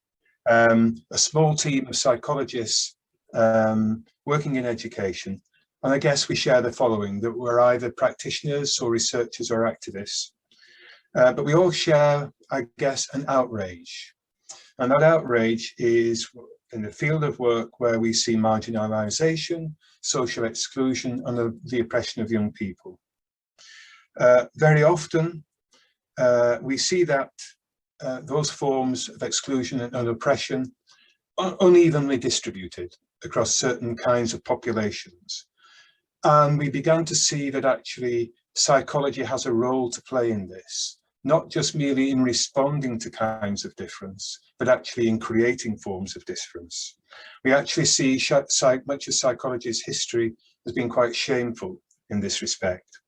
A small team of psychologists working in education. And I guess we share the following, that we're either practitioners or researchers or activists. But we all share, I guess, an outrage. And that outrage is in the field of work where we see marginalization, social exclusion, and the oppression of young people. Very often, we see that those forms of exclusion and oppression are unevenly distributed across certain kinds of populations. And we began to see that actually psychology has a role to play in this, not just merely in responding to kinds of difference, but actually in creating forms of difference. We actually see much of psychology's history has been quite shameful in this respect.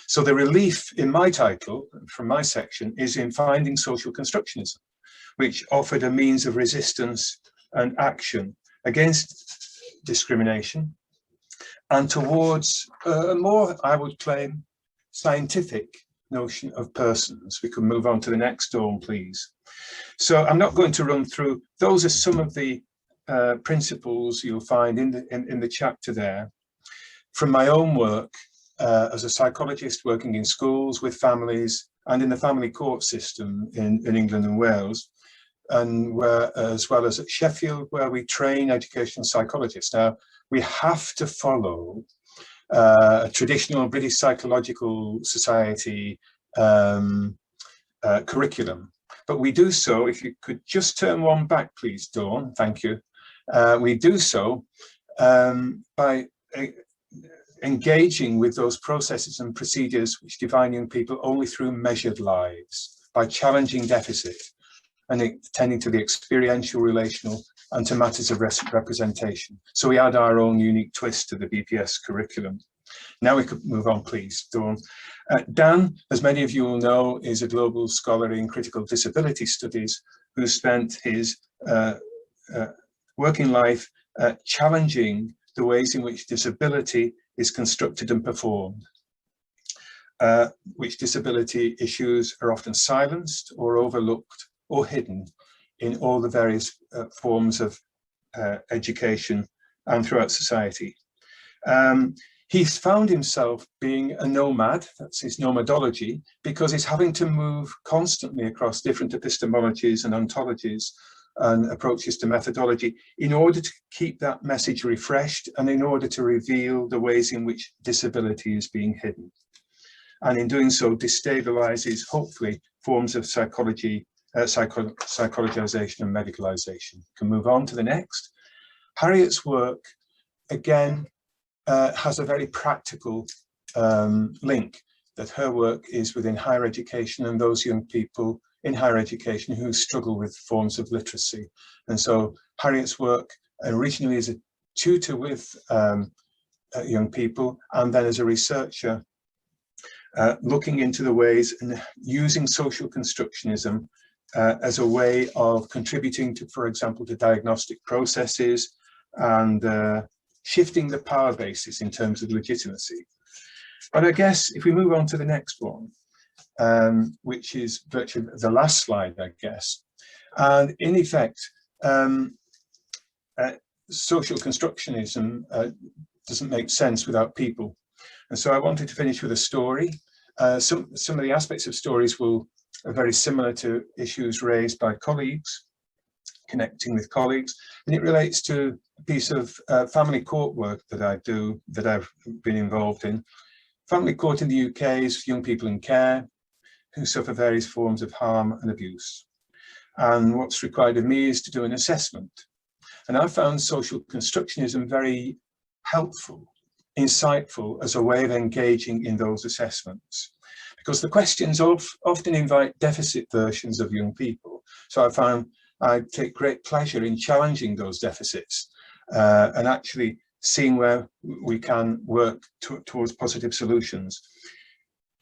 So the relief in my title, from my section, is in finding social constructionism, which offered a means of resistance and action against discrimination and towards a more, I would claim, scientific notion of persons. We can move on to the next, Dawn, please. So I'm not going to run through, those are some of the principles you'll find in the chapter there. From my own work as a psychologist working in schools with families and in the family court system in England and Wales, and as well as at Sheffield, where we train educational psychologists. Now, we have to follow a traditional British Psychological Society curriculum, but we do so, if you could just turn one back, please, Dawn, thank you. We do so by engaging with those processes and procedures which define young people only through measured lives, by challenging deficit and attending to the experiential, relational, and to matters of representation. So we add our own unique twist to the BPS curriculum. Now we could move on, please, Dawn. Dan, as many of you will know, is a global scholar in critical disability studies who spent his working life challenging the ways in which disability is constructed and performed, which disability issues are often silenced or overlooked or hidden in all the various forms of education and throughout society. He's found himself being a nomad, that's his nomadology, because he's having to move constantly across different epistemologies and ontologies and approaches to methodology in order to keep that message refreshed and in order to reveal the ways in which disability is being hidden. And in doing so, destabilizes, hopefully, forms of psychology, psychologization and medicalization. Can move on to the next. Harriet's work, again, has a very practical link, that her work is within higher education and those young people in higher education who struggle with forms of literacy. And so Harriet's work originally as a tutor with young people, and then as a researcher, looking into the ways and using social constructionism as a way of contributing to, for example, to diagnostic processes and shifting the power basis in terms of legitimacy. But I guess if we move on to the next one, which is virtually the last slide, I guess. And in effect, social constructionism doesn't make sense without people. And so I wanted to finish with a story. Some of the aspects of stories are very similar to issues raised by colleagues, connecting with colleagues, and it relates to a piece of family court work that I've been involved in. Family court in the UK is young people in care who suffer various forms of harm and abuse. And what's required of me is to do an assessment. And I found social constructionism very helpful, insightful as a way of engaging in those assessments, because the questions often invite deficit versions of young people. So I found I take great pleasure in challenging those deficits and actually seeing where we can work towards positive solutions.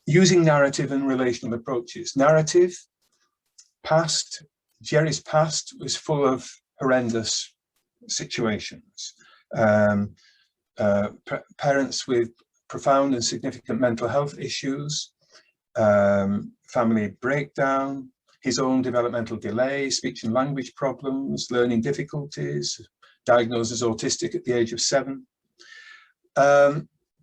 Using narrative and relational approaches. Narrative, past, Jerry's past was full of horrendous situations. Parents with profound and significant mental health issues, family breakdown, his own developmental delay, speech and language problems, learning difficulties, diagnosed as autistic at the age of 7.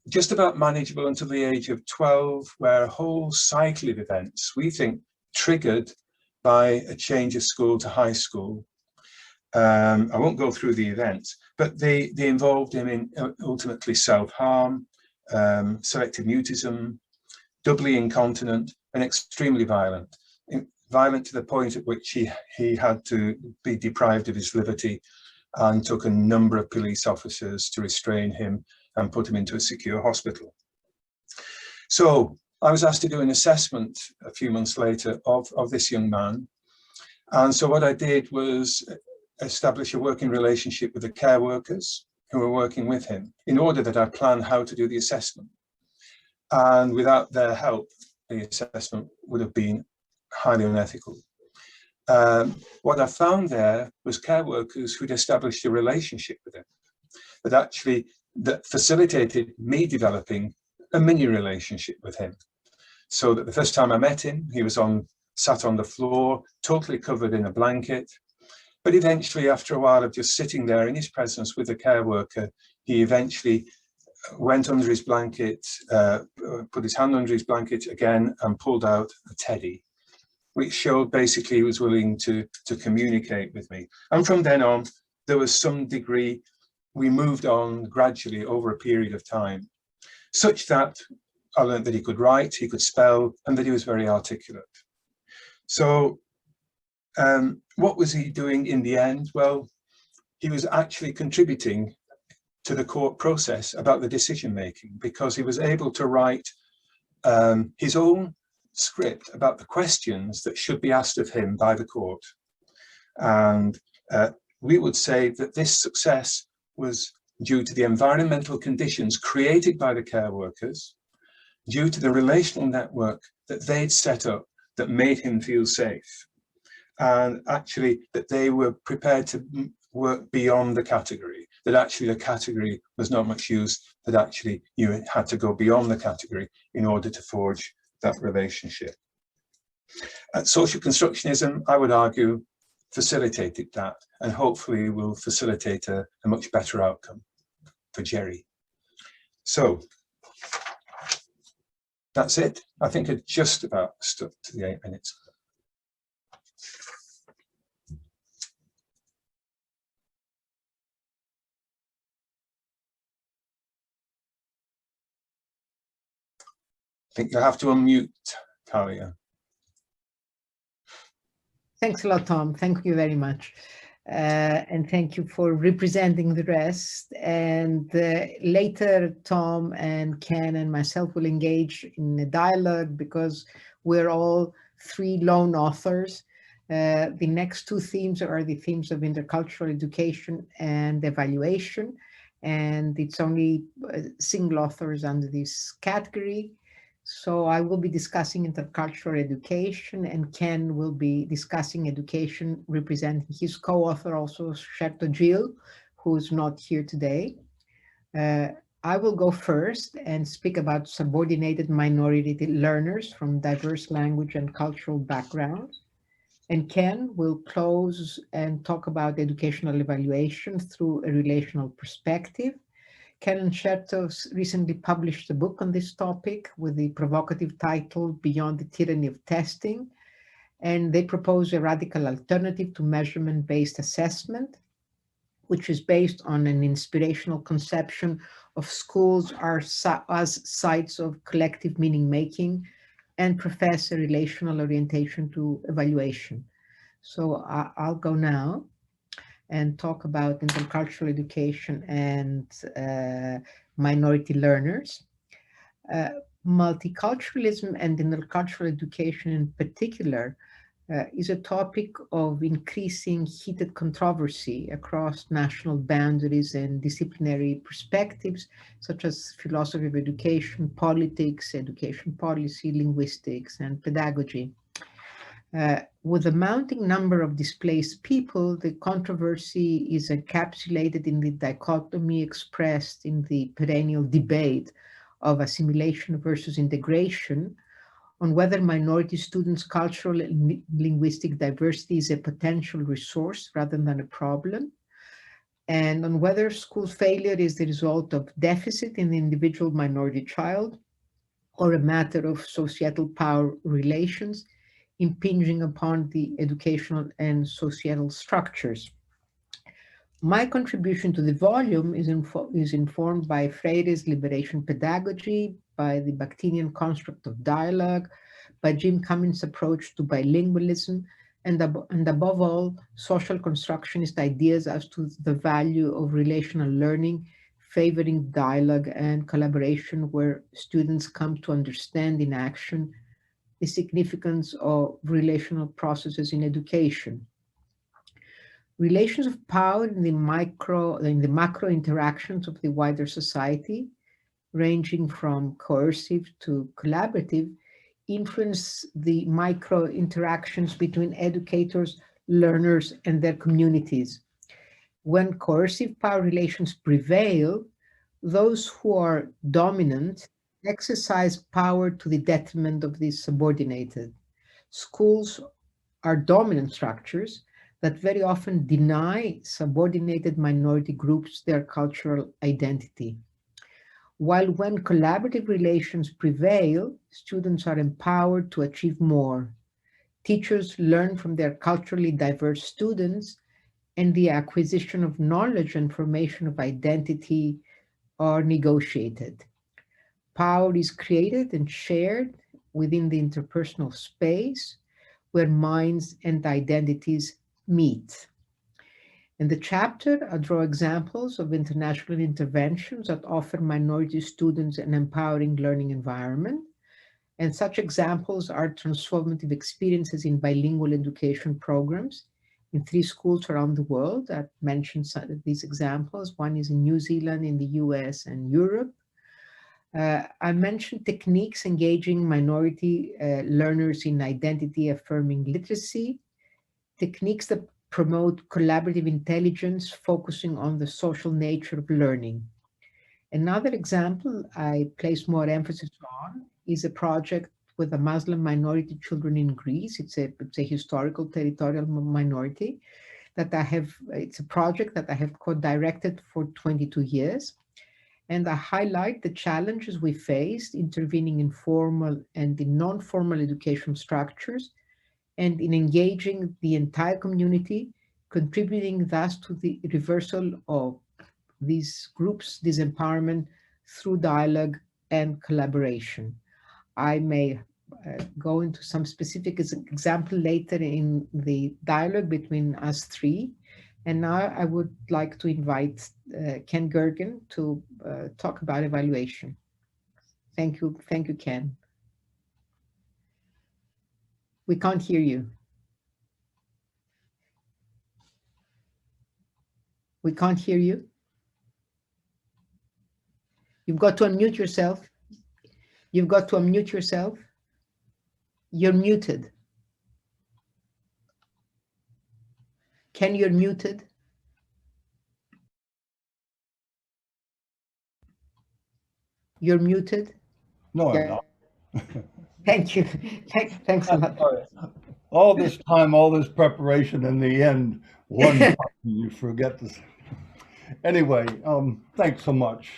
Just about manageable until the age of 12, where a whole cycle of events, we think, triggered by a change of school to high school. I won't go through the events, but they involved him in ultimately self-harm, selective mutism, doubly incontinent, and extremely violent. Violent to the point at which he had to be deprived of his liberty and took a number of police officers to restrain him and put him into a secure hospital. So I was asked to do an assessment a few months later of this young man. And so what I did was establish a working relationship with the care workers who were working with him in order that I plan how to do the assessment. And without their help, the assessment would have been highly unethical. What I found there was care workers who'd established a relationship with him that facilitated me developing a mini relationship with him. So that the first time I met him, he was sat on the floor, totally covered in a blanket. But eventually, after a while of just sitting there in his presence with the care worker, he eventually went under his blanket, put his hand under his blanket again and pulled out a teddy, which showed basically he was willing to communicate with me. And from then on, there was some degree, we moved on gradually over a period of time, such that I learned that he could write, he could spell, and that he was very articulate. So what was he doing in the end? Well, he was actually contributing to the court process about the decision making, because he was able to write his own script about the questions that should be asked of him by the court. And we would say that this success was due to the environmental conditions created by the care workers, due to the relational network that they'd set up that made him feel safe, and actually that they were prepared to work beyond the category, that actually the category was not much use, that actually you had to go beyond the category in order to forge that relationship. Social constructionism, I would argue, facilitated that, and hopefully will facilitate a much better outcome for Jerry. So that's it. I think I just about stuck to the 8 minutes. I think you'll have to unmute, Talia. Thanks a lot, Tom. Thank you very much. And thank you for representing the rest. And later, Tom and Ken and myself will engage in a dialogue, because we're all 3 lone authors. The next 2 themes are the themes of intercultural education and evaluation. And it's only single authors under this category. So I will be discussing intercultural education, and Ken will be discussing education representing his co-author, also Sherto Jill, who's not here today. I I will go first and speak about subordinated minority learners from diverse language and cultural backgrounds. And Ken will close and talk about educational evaluation through a relational perspective. Ken and Chertos recently published a book on this topic with the provocative title Beyond the Tyranny of Testing, and they propose a radical alternative to measurement-based assessment, which is based on an inspirational conception of schools as sites of collective meaning-making and profess a relational orientation to evaluation. So I'll go now and talk about intercultural education and minority learners. Multiculturalism and intercultural education in particular is a topic of increasing heated controversy across national boundaries and disciplinary perspectives, such as philosophy of education, politics, education policy, linguistics, and pedagogy. With a mounting number of displaced people, the controversy is encapsulated in the dichotomy expressed in the perennial debate of assimilation versus integration, on whether minority students' cultural and linguistic diversity is a potential resource rather than a problem, and on whether school failure is the result of deficit in the individual minority child or a matter of societal power relations impinging upon the educational and societal structures. My contribution to the volume is informed by Freire's liberation pedagogy, by the Bakhtinian construct of dialogue, by Jim Cummins' approach to bilingualism, and above all, social constructionist ideas as to the value of relational learning, favoring dialogue and collaboration where students come to understand in action the significance of relational processes in education. Relations of power in the macro interactions of the wider society, ranging from coercive to collaborative, influence the micro interactions between educators, learners, and their communities. When coercive power relations prevail, those who are dominant exercise power to the detriment of the subordinated. Schools are dominant structures that very often deny subordinated minority groups their cultural identity. While when collaborative relations prevail, students are empowered to achieve more. Teachers learn from their culturally diverse students, and the acquisition of knowledge and formation of identity are negotiated. Power is created and shared within the interpersonal space where minds and identities meet. In the chapter, I draw examples of international interventions that offer minority students an empowering learning environment. And such examples are transformative experiences in bilingual education programs in 3 schools around the world. I've mentioned some of these examples. One is in New Zealand, in the US, and Europe. I mentioned techniques engaging minority learners in identity-affirming literacy, techniques that promote collaborative intelligence, focusing on the social nature of learning. Another example I place more emphasis on is a project with the Muslim minority children in Greece. It's a historical territorial minority that it's a project that I have co-directed for 22 years. And I highlight the challenges we faced intervening in formal and in non-formal education structures and in engaging the entire community, contributing thus to the reversal of these groups' disempowerment through dialogue and collaboration. I may go into some specific example later in the dialogue between us 3. And now I would like to invite Ken Gergen to talk about evaluation. Thank you, Ken. We can't hear you. We can't hear you. You've got to unmute yourself. You've got to unmute yourself. You're muted. Ken, you're muted. You're muted. No, I'm not. Thank you. Thanks a lot. All this time, all this preparation, in the end, one time you forget this. Anyway, thanks so much.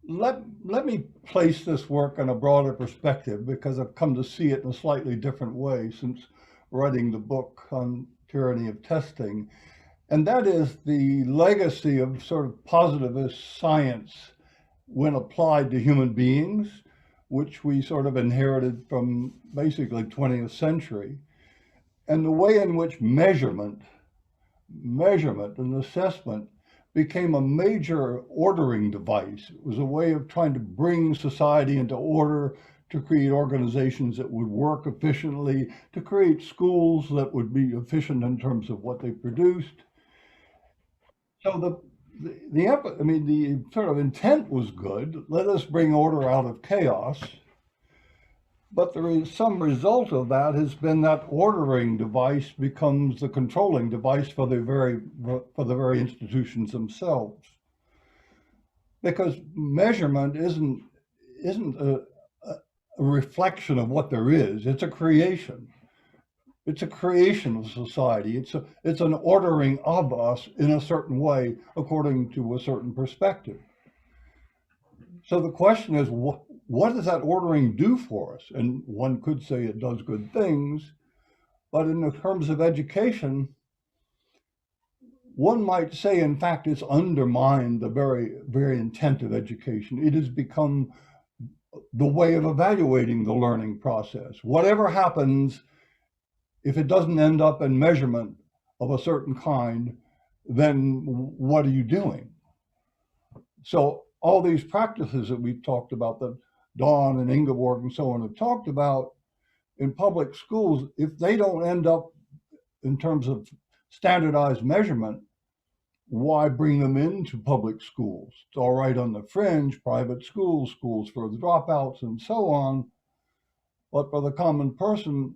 Let me place this work in a broader perspective, because I've come to see it in a slightly different way since writing the book on tyranny of testing. And that is the legacy of sort of positivist science when applied to human beings, which we sort of inherited from basically 20th century, and the way in which measurement and assessment became a major ordering device. It was a way of trying to bring society into order, to create organizations that would work efficiently, to create schools that would be efficient in terms of what they produced. So the sort of intent was good. Let us bring order out of chaos. But there is some result of that has been that ordering device becomes the controlling device for the very institutions themselves. Because measurement isn't a reflection of what there is. It's a creation. It's a creation of society. It's an ordering of us in a certain way, according to a certain perspective. So the question is, what does that ordering do for us? And one could say it does good things, but in the terms of education, one might say, in fact, it's undermined the very, very intent of education. It has become the way of evaluating the learning process. Whatever happens, if it doesn't end up in measurement of a certain kind, then what are you doing? So all these practices that we've talked about, that Dawn and Ingeborg and so on have talked about in public schools, if they don't end up in terms of standardized measurement, why bring them into public schools? It's all right on the fringe, private schools, schools for the dropouts and so on, but for the common person,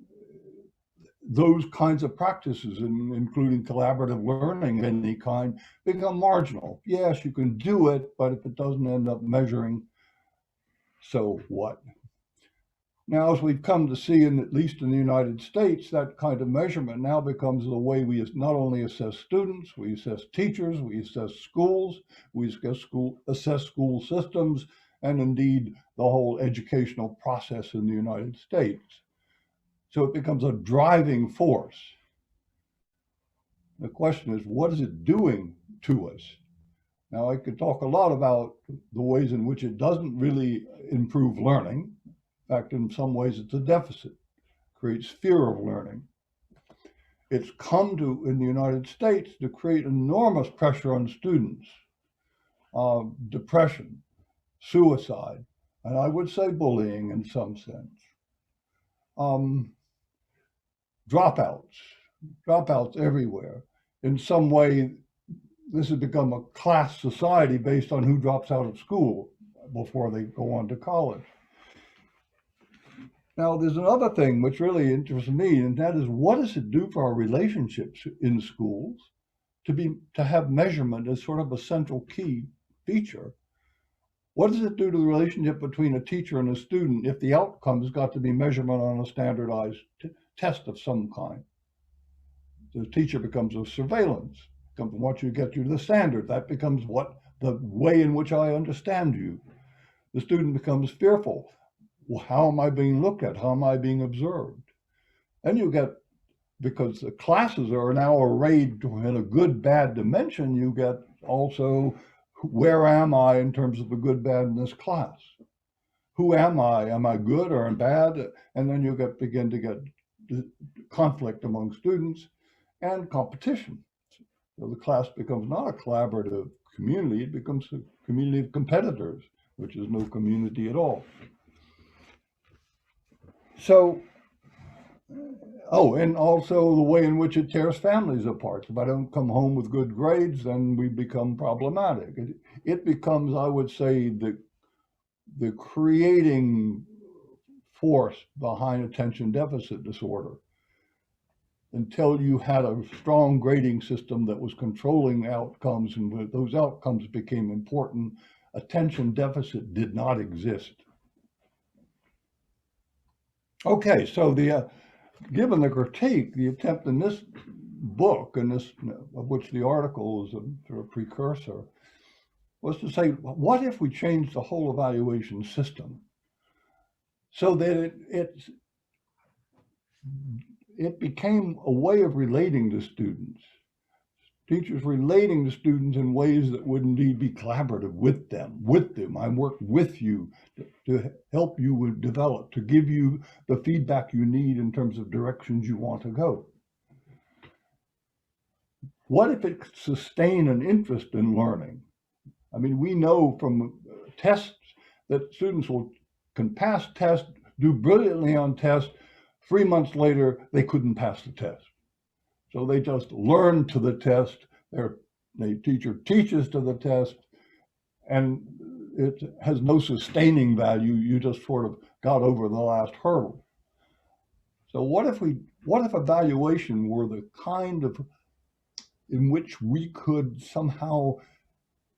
those kinds of practices, including collaborative learning of any kind, become marginal. Yes, you can do it, but if it doesn't end up measuring, so what? Now, as we've come to see, at least in the United States, that kind of measurement now becomes the way we not only assess students, we assess teachers, we assess schools, we assess school systems, and indeed the whole educational process in the United States. So it becomes a driving force. The question is, what is it doing to us? Now, I could talk a lot about the ways in which it doesn't really improve learning. In fact, in some ways, it's a deficit, creates fear of learning. It's come to, in the United States, to create enormous pressure on students, depression, suicide, and I would say bullying in some sense. Dropouts everywhere. In some way, this has become a class society based on who drops out of school before they go on to college. Now, there's another thing which really interests me, and that is, what does it do for our relationships in schools to have measurement as sort of a central key feature? What does it do to the relationship between a teacher and a student if the outcome's got to be measurement on a standardized test of some kind? The teacher becomes a surveillance, becomes what you get you to the standard. That becomes the way in which I understand you. The student becomes fearful. Well, how am I being looked at? How am I being observed? And you get, because the classes are now arrayed in a good, bad dimension, you get also, where am I in terms of the good, bad in this class? Who am I? Am I good or bad? And then you begin to get conflict among students and competition. So the class becomes not a collaborative community, it becomes a community of competitors, which is no community at all. So, and also the way in which it tears families apart. If I don't come home with good grades, then we become problematic. It becomes, I would say, the creating force behind attention deficit disorder. Until you had a strong grading system that was controlling outcomes, and those outcomes became important, attention deficit did not exist. Okay, so given the critique, the attempt in this book, and this of which the article is a sort of precursor, was to say, what if we changed the whole evaluation system so that it became a way of relating to students, teachers relating to students in ways that would indeed be collaborative with them. I work with you to help you develop, to give you the feedback you need in terms of directions you want to go. What if it could sustain an interest in learning? I mean, we know from tests that students can pass tests, do brilliantly on tests. 3 months later, they couldn't pass the test. So they just learn to the test, their teacher teaches to the test, and it has no sustaining value. You just sort of got over the last hurdle. So what if evaluation were the kind of in which we could somehow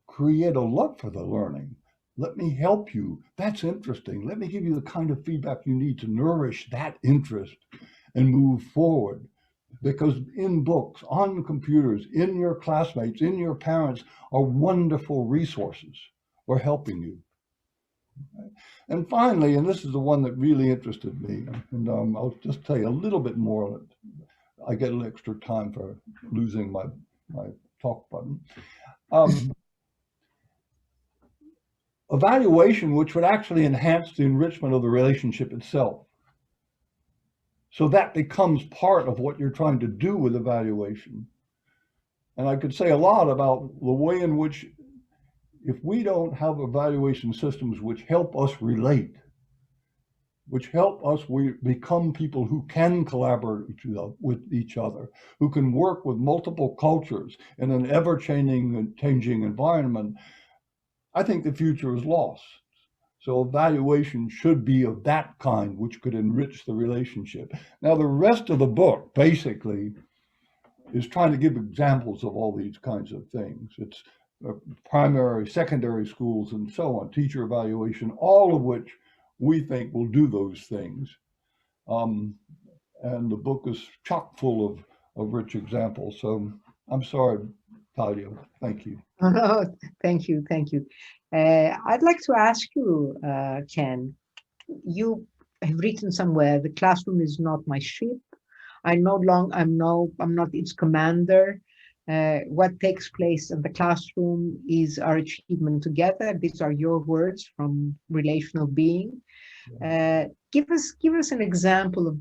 create a love for the learning? Let me help you. That's interesting. Let me give you the kind of feedback you need to nourish that interest and move forward. Because in books, on computers, in your classmates, in your parents are wonderful resources for helping you. And finally, and this is the one that really interested me, and I'll just tell you a little bit more. I get an extra time for losing my talk button. Evaluation, which would actually enhance the enrichment of the relationship itself. So that becomes part of what you're trying to do with evaluation. And I could say a lot about the way in which, if we don't have evaluation systems which help us relate, which help us become people who can collaborate with each other, who can work with multiple cultures in an ever-changing environment, I think the future is lost. So evaluation should be of that kind, which could enrich the relationship. Now, the rest of the book basically is trying to give examples of all these kinds of things. It's primary, secondary schools, and so on, teacher evaluation, all of which we think will do those things. And the book is chock full of rich examples. So I'm sorry, Talia. Thank you. Oh, thank you. Thank you. I'd like to ask you, Ken, you have written somewhere, the classroom is not my ship. I'm not its commander. What takes place in the classroom is our achievement together. These are your words from Relational Being. Give us an example of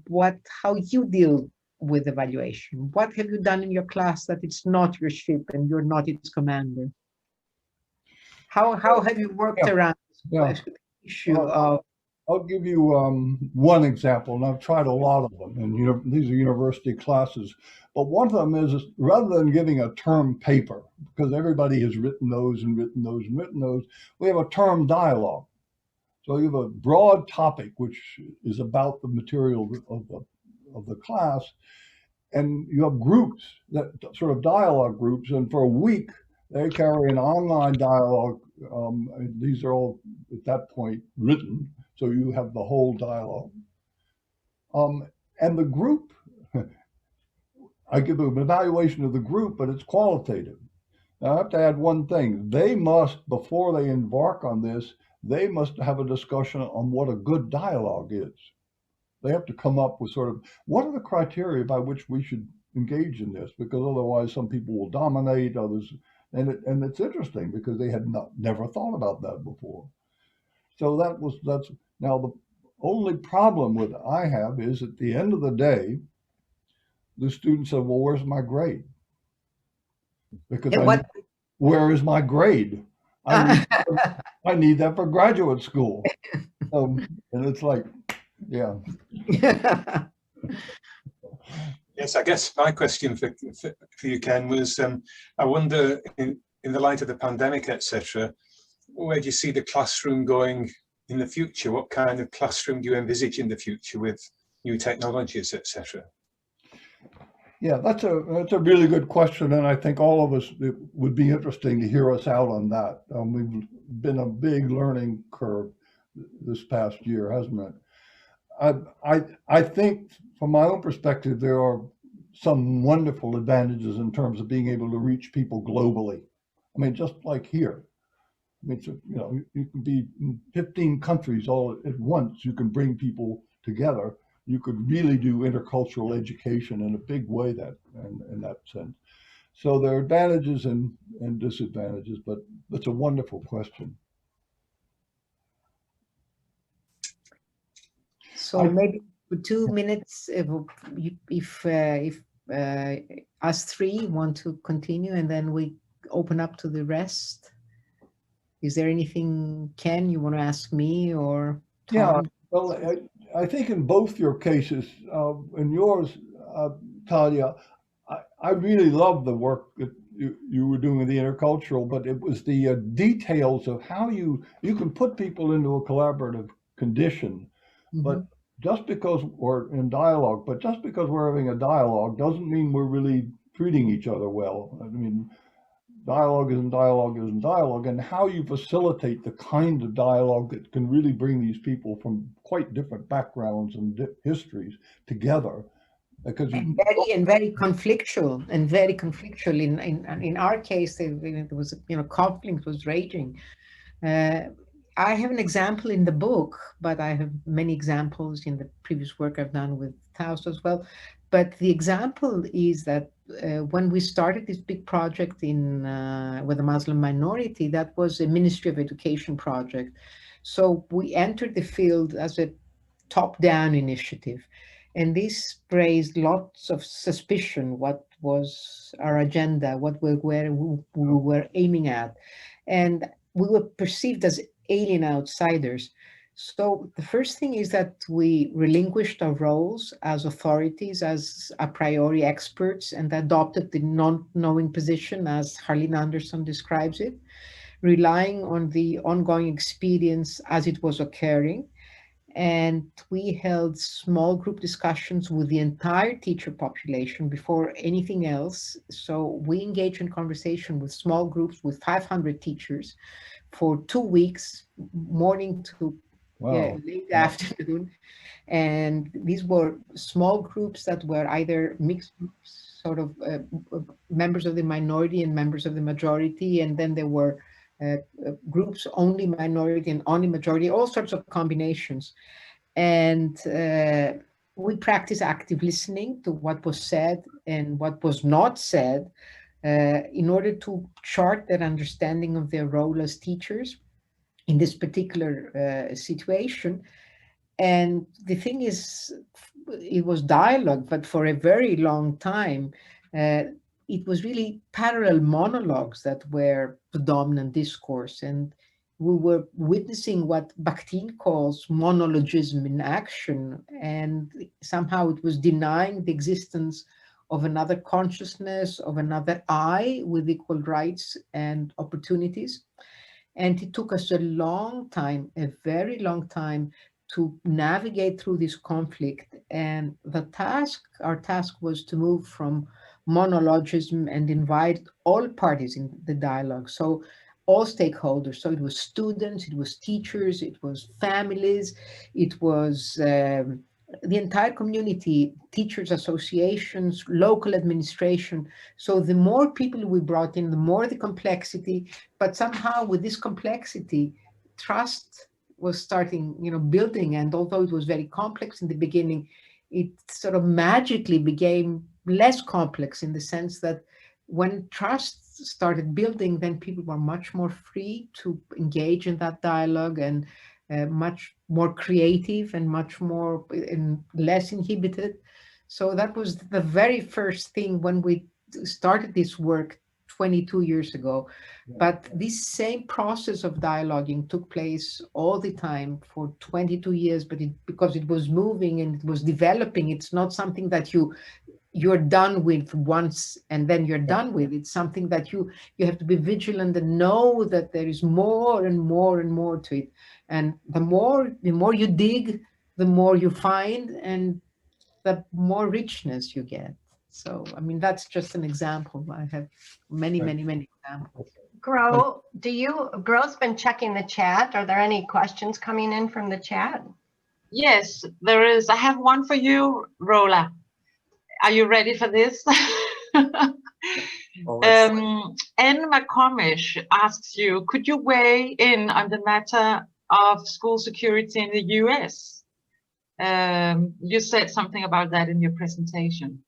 how you deal with evaluation. What have you done in your class that it's not your ship and you're not its commander? How have you worked around this issue of? I'll give you one example, and I've tried a lot of them, and these are university classes. But one of them is, rather than giving a term paper, because everybody has written those and written those and written those, we have a term dialogue. So you have a broad topic, which is about the material of the class, and you have groups, that sort of dialogue groups, and for a week they carry an online dialogue. These are all at that point written, so you have the whole dialogue. And the group, I give an evaluation of the group, but it's qualitative. Now I have to add one thing. They must, before they embark on this, they must have a discussion on what a good dialogue is. They have to come up with sort of, what are the criteria by which we should engage in this? Because otherwise some people will dominate, others, and it's interesting because they had never thought about that before. So that's now the only problem with I have is at the end of the day, the student said, well, where's my grade? Because where is my grade? I need that for graduate school. And it's like, yeah. Yes, I guess my question for you, Ken, was I wonder, in the light of the pandemic, etc., where do you see the classroom going in the future? What kind of classroom do you envisage in the future with new technologies, etc.? Yeah, that's a really good question, and I think all of us, it would be interesting to hear us out on that. We've been a big learning curve this past year, hasn't it? I think from my own perspective, there are some wonderful advantages in terms of being able to reach people globally. I mean, just like here. I mean, so, you know, you can be in 15 countries all at once. You can bring people together. You could really do intercultural education in a big way in that sense. So there are advantages and disadvantages, but that's a wonderful question. So maybe for 2 minutes, if us three want to continue, and then we open up to the rest. Is there anything, Ken, you want to ask me or Tom? Yeah, well, I think in both your cases, in yours, Talia, I really love the work that you were doing with the intercultural, but it was the details of how you can put people into a collaborative condition, but just because we're in dialogue, but just because we're having a dialogue doesn't mean we're really treating each other well. I mean, dialogue isn't dialogue isn't dialogue, and how you facilitate the kind of dialogue that can really bring these people from quite different backgrounds and histories together. Because very conflictual, and very conflictual. In our case, there was, you know, conflict was raging. I have an example in the book, but I have many examples in the previous work I've done with Taos as well. But the example is that when we started this big project with the Muslim minority, that was a Ministry of Education project. So we entered the field as a top-down initiative. And this raised lots of suspicion, what was our agenda, what we were aiming at. And we were perceived as alien outsiders. So the first thing is that we relinquished our roles as authorities, as a priori experts, and adopted the non-knowing position, as Harlene Anderson describes it, relying on the ongoing experience as it was occurring. And we held small group discussions with the entire teacher population before anything else. So we engaged in conversation with small groups with 500 teachers for 2 weeks, morning to late afternoon. And these were small groups that were either mixed groups, sort of members of the minority and members of the majority. And then there were groups only minority and only majority, all sorts of combinations. And we practice active listening to what was said and what was not said in order to chart their understanding of their role as teachers in this particular situation. And the thing is, it was dialogue, but for a very long time, it was really parallel monologues that were the dominant discourse. And we were witnessing what Bakhtin calls monologism in action. And somehow it was denying the existence of another consciousness, of another I with equal rights and opportunities. And it took us a long time, a very long time, to navigate through this conflict. And our task was to move from monologism and invite all parties in the dialogue. So all stakeholders. So it was students, it was teachers, it was families, it was the entire community, teachers associations, local administration. So the more people we brought in, the more the complexity, but somehow with this complexity, trust was starting, building. And although it was very complex in the beginning, it sort of magically became less complex in the sense that when trust started building, then people were much more free to engage in that dialogue and much more creative and much more and less inhibited. So that was the very first thing when we started this work 22 years ago. But this same process of dialoguing took place all the time for 22 years, but because it was moving and it was developing, it's not something that you're done with once and then you're done with. It's something that you have to be vigilant and know that there is more and more and more to it. And the more you dig, the more you find and the more richness you get. So, I mean, that's just an example. I have many, many, many examples. Gro's been checking the chat. Are there any questions coming in from the chat? Yes, there is. I have one for you, Rola. Are you ready for this? Anne McCormish asks you, could you weigh in on the matter of school security in the US? You said something about that in your presentation.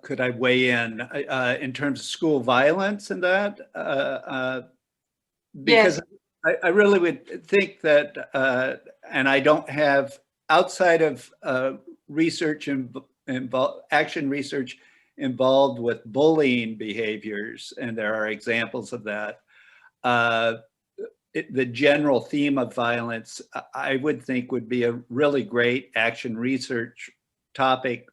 Could I weigh in terms of school violence and that? Because yes. I really would think that, and I don't have, outside of research and action research involved with bullying behaviors, and there are examples of that, the general theme of violence, I would think would be a really great action research topic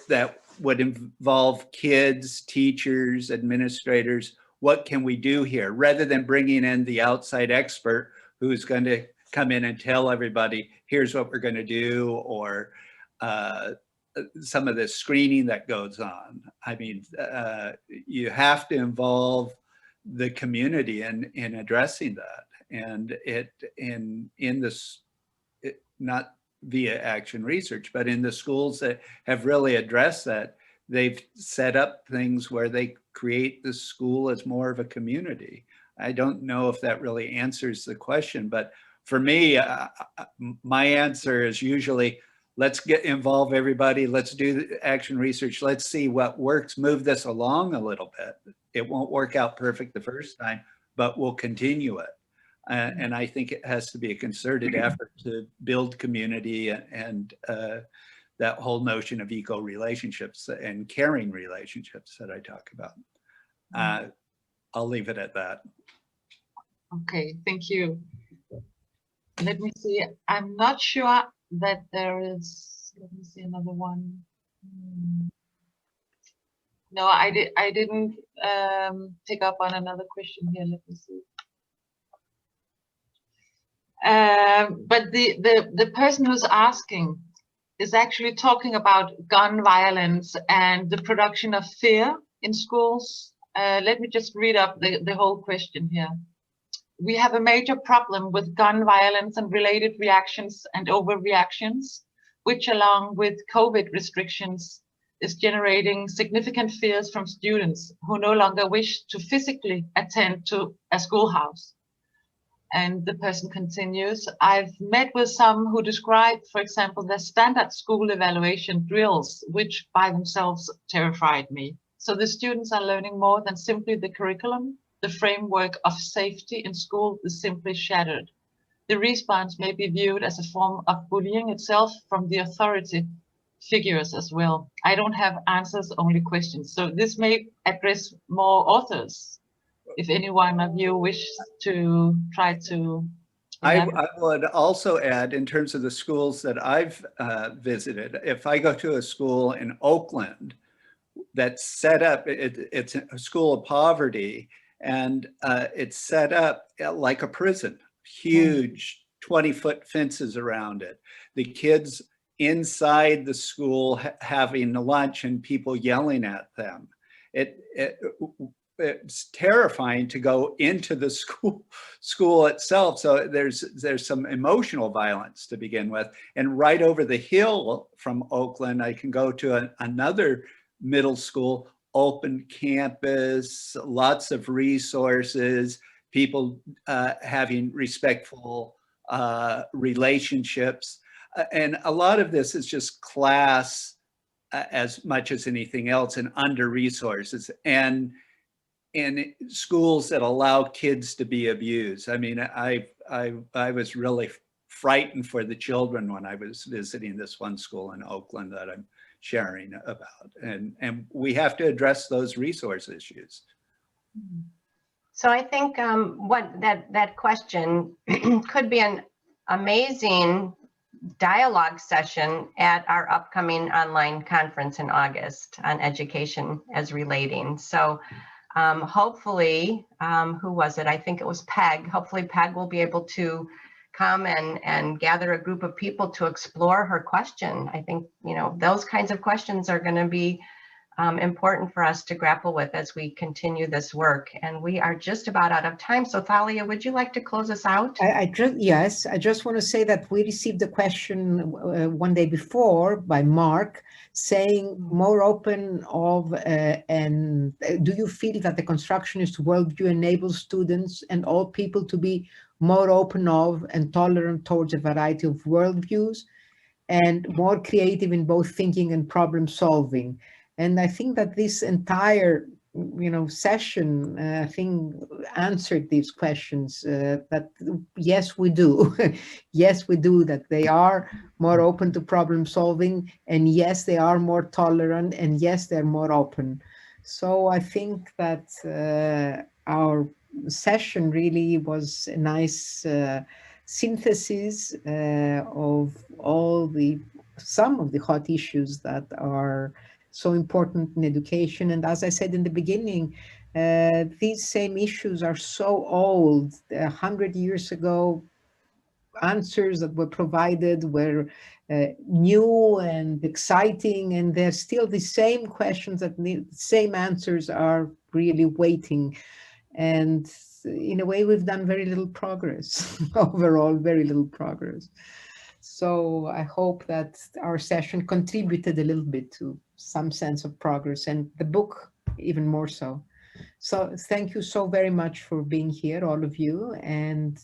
that would involve kids, teachers, administrators. What can we do here? Rather than bringing in the outside expert who's going to come in and tell everybody, here's what we're going to do, or some of the screening that goes on. I mean, you have to involve the community in addressing that, and not via action research, but in the schools that have really addressed that, they've set up things where they create the school as more of a community. I don't know if that really answers the question, but for me, my answer is usually, let's involve everybody. Let's do the action research. Let's see what works. Move this along a little bit. It won't work out perfect the first time, but we'll continue it. And I think it has to be a concerted effort to build community and that whole notion of eco relationships and caring relationships that I talk about. I'll leave it at that. Okay, thank you. Let me see. I'm not sure that there is, let me see another one. No, I didn't pick up on another question here. Let me see. But the person who's asking is actually talking about gun violence and the production of fear in schools. Let me just read up the whole question here. We have a major problem with gun violence and related reactions and overreactions, which along with COVID restrictions is generating significant fears from students who no longer wish to physically attend to a schoolhouse. And the person continues, I've met with some who describe, for example, their standard school evaluation drills, which by themselves terrified me. So the students are learning more than simply the curriculum. The framework of safety in school is simply shattered. The response may be viewed as a form of bullying itself from the authority figures as well. I don't have answers, only questions. So this may address more authors. If any one of you wish to try to... I would also add, in terms of the schools that I've visited, if I go to a school in Oakland that's set up, it's a school of poverty, and it's set up like a prison, huge 20-foot fences around it. The kids inside the school having lunch and people yelling at them. It's terrifying to go into the school itself. So there's some emotional violence to begin with. And right over the hill from Oakland, I can go to another middle school, open campus, lots of resources, people having respectful relationships. And a lot of this is just class as much as anything else, and under resources, and in schools that allow kids to be abused. I mean, I was really frightened for the children when I was visiting this one school in Oakland that I'm sharing about, and we have to address those resource issues. So I think that question could be an amazing dialogue session at our upcoming online conference in August on education as relating. So hopefully, who was it? I think it was Peg. Hopefully Peg will be able to come and gather a group of people to explore her question. I think, you know, those kinds of questions are going to be important for us to grapple with as we continue this work. And we are just about out of time. So Thalia, would you like to close us out? Yes, I just want to say that we received a question one day before by Mark saying more open of, and do you feel that the constructionist worldview enables students and all people to be more open of and tolerant towards a variety of worldviews and more creative in both thinking and problem solving? And I think that this entire, you know, session, I think, answered these questions. That yes, we do. Yes, we do. That they are more open to problem solving, and yes, they are more tolerant, and yes, they're more open. So I think that our session really was a nice synthesis of some of the hot issues that are so important in education. And as I said in the beginning, these same issues are so old. 100 years ago, answers that were provided were new and exciting, and they're still the same questions that need the same answers are really waiting. And in a way, we've done very little progress, overall, very little progress. So I hope that our session contributed a little bit to some sense of progress, and the book even more so. So thank you so very much for being here, all of you. And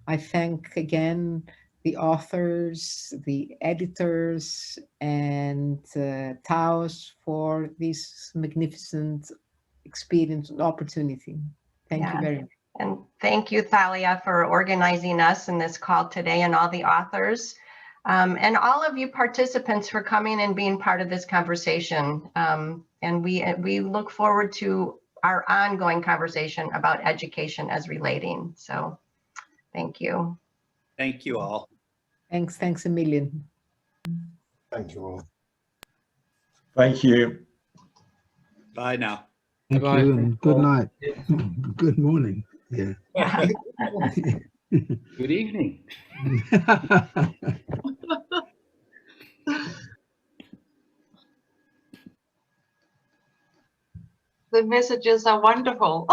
I thank again the authors, the editors, and Taos for this magnificent experience and opportunity. Thank you very much. And thank you, Thalia, for organizing us in this call today, and all the authors, and all of you participants for coming and being part of this conversation. And we look forward to our ongoing conversation about education as relating. So thank you. Thank you all. Thanks a million. Thank you all. Thank you. Bye now. Thank you, and good night. Good morning. Yeah. Good evening. The messages are wonderful.